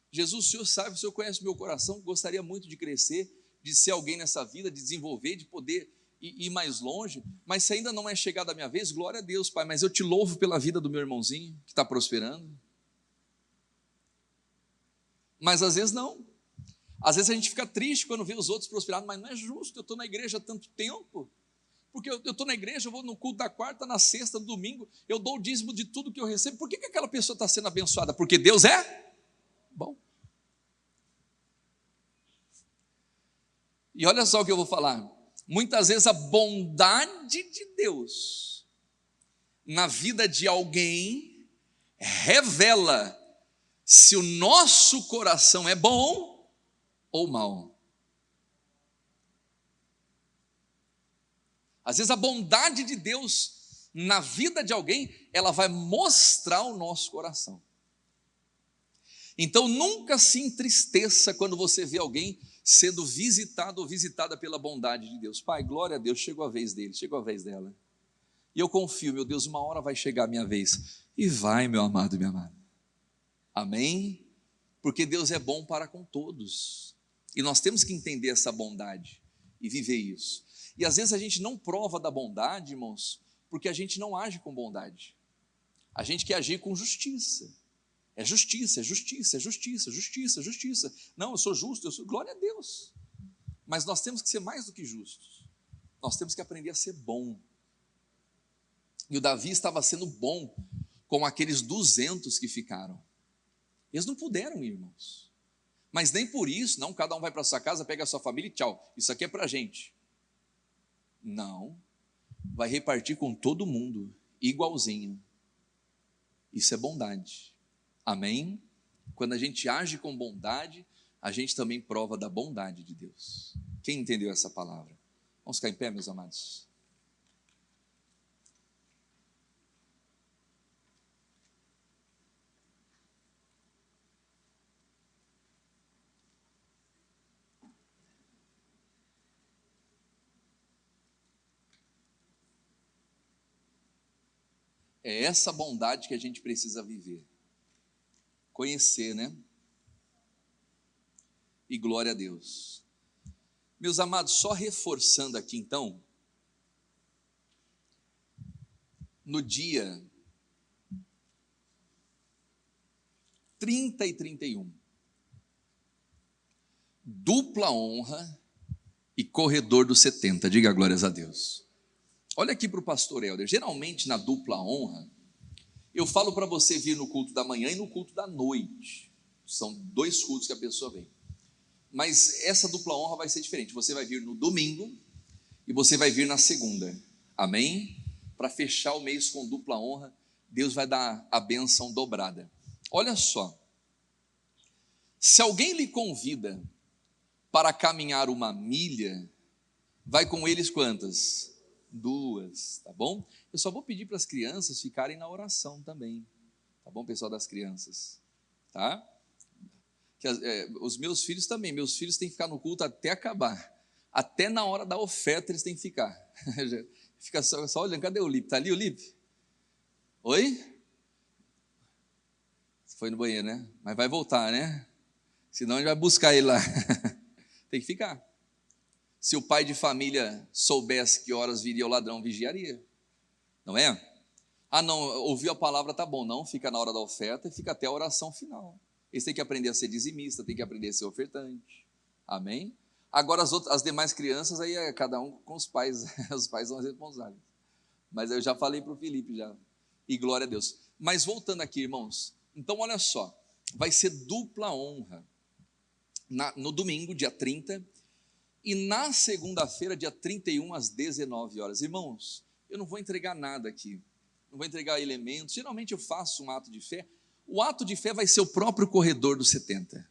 Jesus, o Senhor sabe, o Senhor conhece o meu coração, gostaria muito de crescer, de ser alguém nessa vida, de desenvolver, de poder ir mais longe, mas se ainda não é chegada a minha vez, glória a Deus, Pai, mas eu te louvo pela vida do meu irmãozinho, que está prosperando. Mas às vezes não. Às vezes a gente fica triste quando vê os outros prosperando, mas não é justo, eu estou na igreja há tanto tempo, porque eu estou na igreja, eu vou no culto da quarta, na sexta, no domingo, eu dou o dízimo de tudo que eu recebo. Por que aquela pessoa está sendo abençoada? Porque Deus é bom. E olha só o que eu vou falar. Muitas vezes a bondade de Deus na vida de alguém revela se o nosso coração é bom ou mau. Às vezes a bondade de Deus na vida de alguém, ela vai mostrar o nosso coração. Então nunca se entristeça quando você vê alguém sendo visitado ou visitada pela bondade de Deus. Pai, glória a Deus, chegou a vez dele, chegou a vez dela. E eu confio, meu Deus, uma hora vai chegar a minha vez. E vai, meu amado e minha amada. Amém? Porque Deus é bom para com todos. E nós temos que entender essa bondade e viver isso. E às vezes a gente não prova da bondade, irmãos, porque a gente não age com bondade. A gente quer agir com justiça. É justiça, é justiça, é justiça, justiça, justiça. Não, eu sou justo, glória a Deus. Mas nós temos que ser mais do que justos. Nós temos que aprender a ser bom. E o Davi estava sendo bom com aqueles 200 que ficaram. Eles não puderam ir, irmãos. Mas nem por isso, não, cada um vai para a sua casa, pega a sua família e tchau. Isso aqui é para a gente. Não, vai repartir com todo mundo, igualzinho. Isso é bondade. Amém? Quando a gente age com bondade, a gente também prova da bondade de Deus. Quem entendeu essa palavra? Vamos ficar em pé, meus amados? É essa bondade que a gente precisa viver. Conhecer, né? E glória a Deus. Meus amados, só reforçando aqui então, no dia 30 e 31, dupla honra e corredor dos 70, diga glórias a Deus. Olha aqui para o pastor Helder, geralmente na dupla honra, eu falo para você vir no culto da manhã e no culto da noite, são 2 cultos que a pessoa vem, mas essa dupla honra vai ser diferente, você vai vir no domingo e você vai vir na segunda, amém? Para fechar o mês com dupla honra, Deus vai dar a bênção dobrada. Olha só, se alguém lhe convida para caminhar 1 milha, vai com eles quantas? 2, tá bom? Eu só vou pedir para as crianças ficarem na oração também, tá bom, pessoal das crianças, tá? Os meus filhos também, meus filhos têm que ficar no culto até acabar, até na hora da oferta eles têm que ficar, fica só olhando, cadê o Lipe? Está ali o Lipe? Oi? Foi no banheiro, né? Mas vai voltar, né? Senão a gente vai buscar ele lá, tem que ficar. Se o pai de família soubesse que horas viria o ladrão, vigiaria, não é? Ah não, ouviu a palavra, tá bom, não, fica na hora da oferta e fica até a oração final. Eles têm que aprender a ser dizimista, têm que aprender a ser ofertante, amém? Agora as demais crianças, aí é cada um com os pais, os pais são responsáveis, mas eu já falei para o Felipe já, e glória a Deus. Mas voltando aqui, irmãos, então olha só, vai ser dupla honra, no domingo, dia 30, e na segunda-feira, dia 31, às 19 horas. Irmãos, eu não vou entregar nada aqui, não vou entregar elementos, geralmente eu faço um ato de fé, o ato de fé vai ser o próprio corredor dos 70,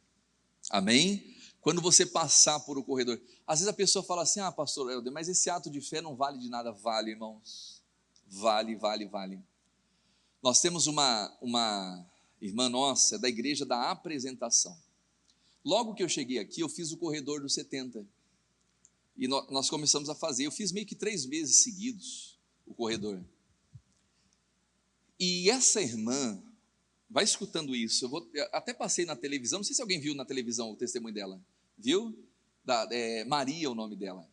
amém? Quando você passar por o corredor, às vezes a pessoa fala assim, pastor Helder, mas esse ato de fé não vale de nada. Vale, irmãos, vale. Nós temos uma irmã nossa da igreja da Apresentação. Logo que eu cheguei aqui, eu fiz o corredor dos 70. E nós começamos a fazer. Eu fiz meio que 3 meses seguidos o corredor. E essa irmã, vai escutando isso, eu até passei na televisão, não sei se alguém viu na televisão o testemunho dela. Viu? Maria é o nome dela.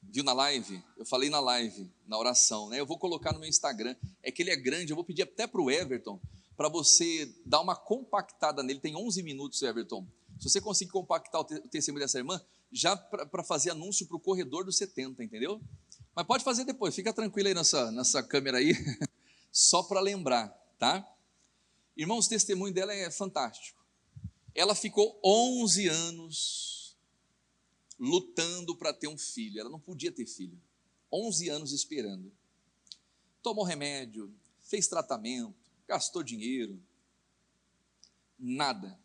Viu na live? Eu falei na live, na oração, né? Eu vou colocar no meu Instagram. É que ele é grande, eu vou pedir até para o Everton, para você dar uma compactada nele. Tem 11 minutos, Everton. Se você conseguir compactar o testemunho dessa irmã, já para fazer anúncio para o corredor dos 70, entendeu? Mas pode fazer depois, fica tranquilo aí nessa câmera aí, só para lembrar, tá? Irmãos, o testemunho dela é fantástico. Ela ficou 11 anos lutando para ter um filho. Ela não podia ter filho. 11 anos esperando. Tomou remédio, fez tratamento, gastou dinheiro. Nada.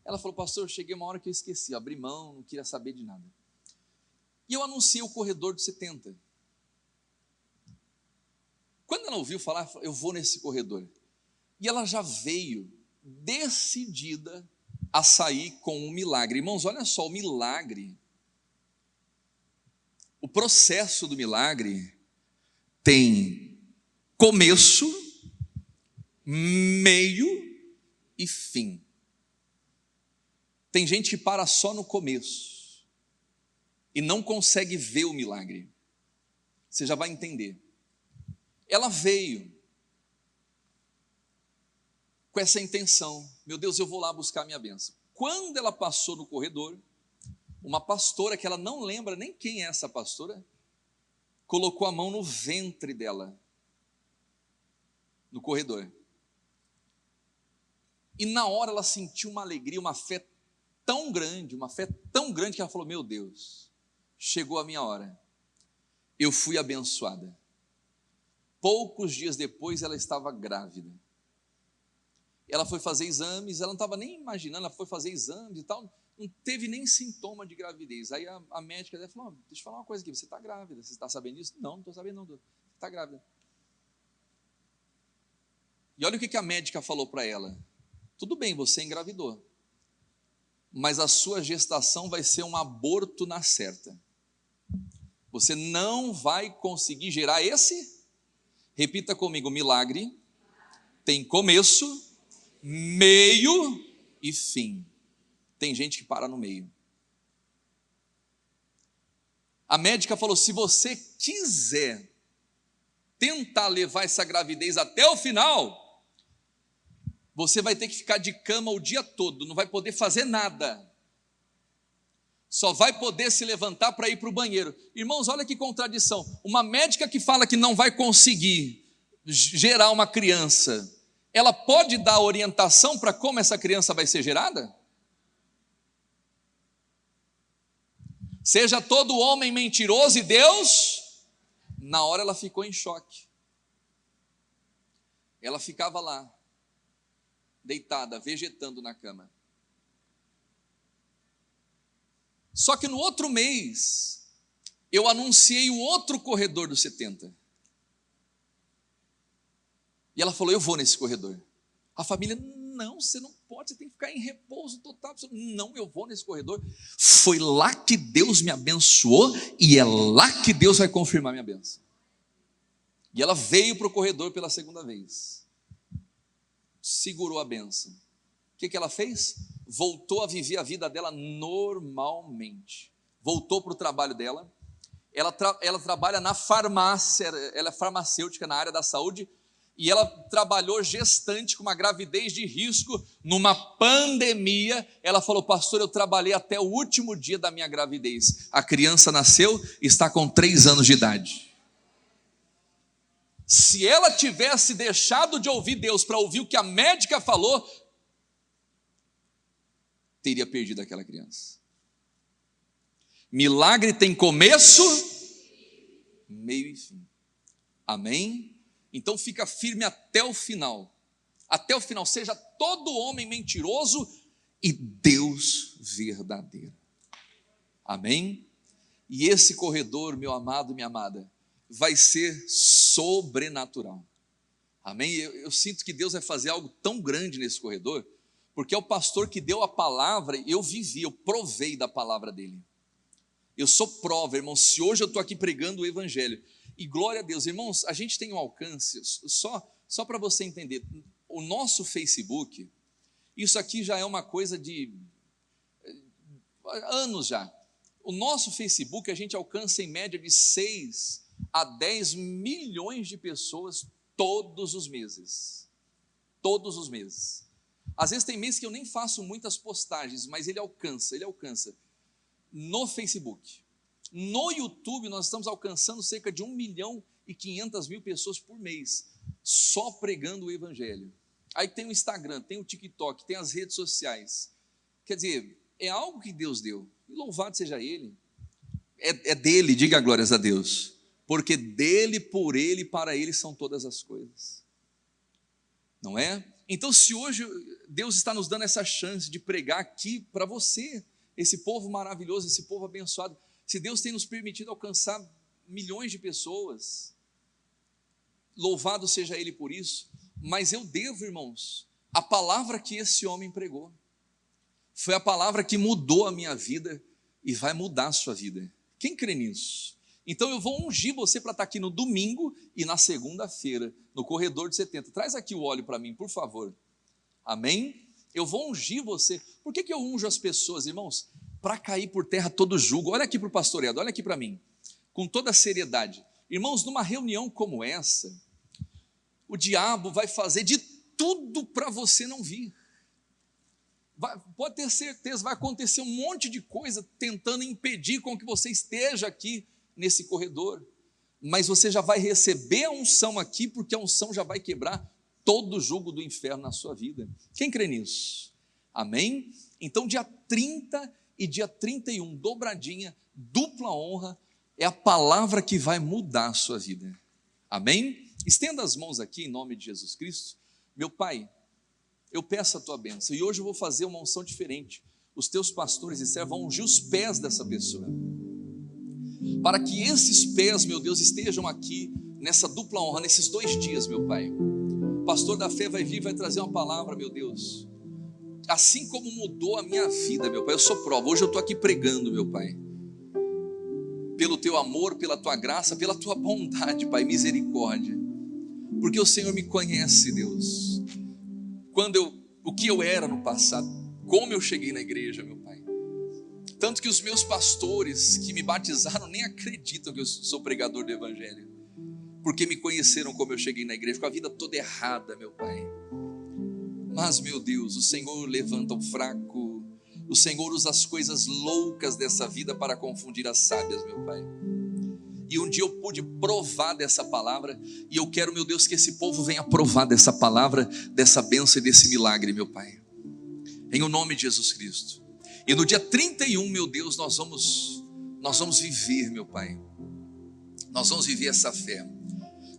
Ela falou, pastor, cheguei uma hora que eu esqueci, abri mão, não queria saber de nada. E eu anunciei o corredor dos 70. Quando ela ouviu falar, eu vou nesse corredor. E ela já veio decidida a sair com um milagre. Irmãos, olha só, o milagre, o processo do milagre tem começo, meio e fim. Tem gente que para só no começo e não consegue ver o milagre. Você já vai entender. Ela veio com essa intenção, meu Deus, eu vou lá buscar a minha bênção. Quando ela passou no corredor, uma pastora, que ela não lembra nem quem é essa pastora, colocou a mão no ventre dela, no corredor. E na hora ela sentiu uma alegria, uma fé tão grande que ela falou, meu Deus, chegou a minha hora, eu fui abençoada. Poucos dias depois ela estava grávida. Ela foi fazer exames, ela não estava nem imaginando, ela foi fazer exames e tal, não teve nem sintoma de gravidez. Aí a médica dela falou, deixa eu falar uma coisa aqui, você está grávida, você está sabendo disso? Não estou sabendo não, você está grávida. E olha o que a médica falou para ela, tudo bem, você engravidou, mas a sua gestação vai ser um aborto na certa. Você não vai conseguir gerar repita comigo, milagre tem começo, meio e fim. Tem gente que para no meio. A médica falou, se você quiser tentar levar essa gravidez até o final, você vai ter que ficar de cama o dia todo, não vai poder fazer nada. Só vai poder se levantar para ir para o banheiro. Irmãos, olha que contradição. Uma médica que fala que não vai conseguir gerar uma criança, ela pode dar orientação para como essa criança vai ser gerada? Seja todo homem mentiroso e Deus, na hora ela ficou em choque. Ela ficava lá, deitada, vegetando na cama. Só que no outro mês, eu anunciei o outro corredor dos 70. E ela falou, eu vou nesse corredor. A família, não, você não pode, você tem que ficar em repouso total. Não, eu vou nesse corredor. Foi lá que Deus me abençoou e é lá que Deus vai confirmar minha bênção. E ela veio para o corredor pela segunda vez. Segurou a bênção. O que ela fez? Voltou a viver a vida dela normalmente. Voltou para o trabalho dela. Ela trabalha na farmácia, ela é farmacêutica na área da saúde, e ela trabalhou gestante com uma gravidez de risco, numa pandemia. Ela falou, pastor, eu trabalhei até o último dia da minha gravidez. A criança nasceu e está com 3 anos de idade. Se ela tivesse deixado de ouvir Deus para ouvir o que a médica falou, teria perdido aquela criança. Milagre tem começo, meio e fim. Amém? Então fica firme até o final. Até o final, seja todo homem mentiroso e Deus verdadeiro. Amém? E esse corredor, meu amado, minha amada, vai ser sobrenatural. Amém? Eu sinto que Deus vai fazer algo tão grande nesse corredor, porque é o pastor que deu a palavra, eu vivi, eu provei da palavra dele. Eu sou prova, irmão, se hoje eu estou aqui pregando o evangelho, e glória a Deus, irmãos, a gente tem um alcance, só para você entender, o nosso Facebook, isso aqui já é uma coisa de anos já. O nosso Facebook, a gente alcança em média de 6 a 10 milhões de pessoas todos os meses. Todos os meses. Às vezes tem meses que eu nem faço muitas postagens, mas ele alcança. No Facebook. No YouTube, nós estamos alcançando cerca de 1.500.000 pessoas por mês, só pregando o evangelho. Aí tem o Instagram, tem o TikTok, tem as redes sociais. Quer dizer, é algo que Deus deu. E louvado seja Ele. É dele, diga glórias a Deus. Porque dele, por ele, para ele são todas as coisas. Não é? Então, se hoje Deus está nos dando essa chance de pregar aqui para você, esse povo maravilhoso, esse povo abençoado, se Deus tem nos permitido alcançar milhões de pessoas, louvado seja Ele por isso, mas eu devo, irmãos, a palavra que esse homem pregou, foi a palavra que mudou a minha vida e vai mudar a sua vida. Quem crê nisso? Então eu vou ungir você para estar aqui no domingo e na segunda-feira, no corredor de 70. Traz aqui o óleo para mim, por favor. Amém? Eu vou ungir você. Por que eu unjo as pessoas, irmãos? Para cair por terra todo jugo. Olha aqui para o pastoreado, olha aqui para mim. Com toda a seriedade. Irmãos, numa reunião como essa, o diabo vai fazer de tudo para você não vir. Pode ter certeza, vai acontecer um monte de coisa tentando impedir com que você esteja aqui nesse corredor, mas você já vai receber a unção aqui, porque a unção já vai quebrar todo o jugo do inferno na sua vida. Quem crê nisso? Amém? Então dia 30 e dia 31, dobradinha, dupla honra, é a palavra que vai mudar a sua vida. Amém? Estenda as mãos aqui em nome de Jesus Cristo. Meu Pai, eu peço a tua bênção, e hoje eu vou fazer uma unção diferente. Os teus pastores e servos vão ungir os pés dessa pessoa, para que esses pés, meu Deus, estejam aqui nessa dupla honra, nesses 2 dias, meu Pai. O pastor da fé vai vir, vai trazer uma palavra, meu Deus, assim como mudou a minha vida, meu Pai. Eu sou prova, hoje eu estou aqui pregando, meu Pai, pelo teu amor, pela tua graça, pela tua bondade, Pai, misericórdia, porque o Senhor me conhece, Deus, o que eu era no passado, como eu cheguei na igreja, meu Pai. Tanto que os meus pastores que me batizaram nem acreditam que eu sou pregador do evangelho, porque me conheceram como eu cheguei na igreja, com a vida toda errada, meu Pai. Mas, meu Deus, o Senhor levanta o fraco, o Senhor usa as coisas loucas dessa vida para confundir as sábias, meu Pai. E um dia eu pude provar dessa palavra, e eu quero, meu Deus, que esse povo venha provar dessa palavra, dessa bênção e desse milagre, meu Pai, em o nome de Jesus Cristo. E no dia 31, meu Deus, nós vamos viver, meu Pai, nós vamos viver essa fé.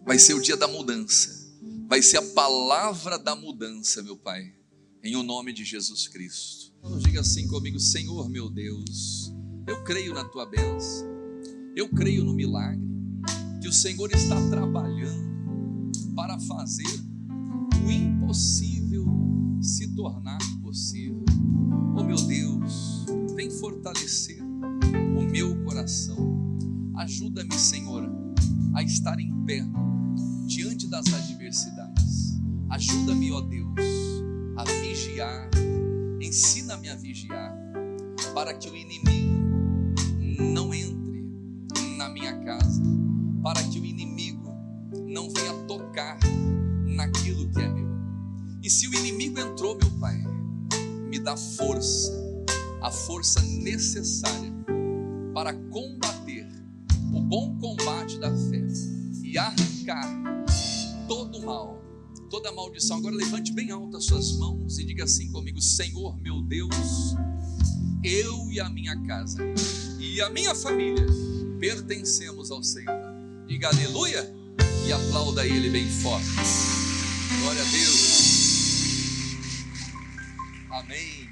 Vai ser o dia da mudança, vai ser a palavra da mudança, meu Pai, em o nome de Jesus Cristo. Então, diga assim comigo: Senhor, meu Deus, eu creio na tua bênção, eu creio no milagre, que o Senhor está trabalhando para fazer o impossível se tornar possível. Oh meu Deus, vem fortalecer o meu coração. Ajuda-me, Senhor, a estar em pé diante das adversidades. Ajuda-me, ó Deus, a vigiar. Ensina-me a vigiar, para que o inimigo não entre na minha casa, para que o inimigo não venha tocar naquilo que é meu. E se o inimigo entrou, meu Pai, me dá força, a força necessária para combater o bom combate da fé e arrancar todo o mal, toda a maldição. Agora levante bem alto as suas mãos e diga assim comigo: Senhor, meu Deus, eu e a minha casa e a minha família pertencemos ao Senhor. Diga aleluia e aplauda Ele bem forte. Glória a Deus. Amém.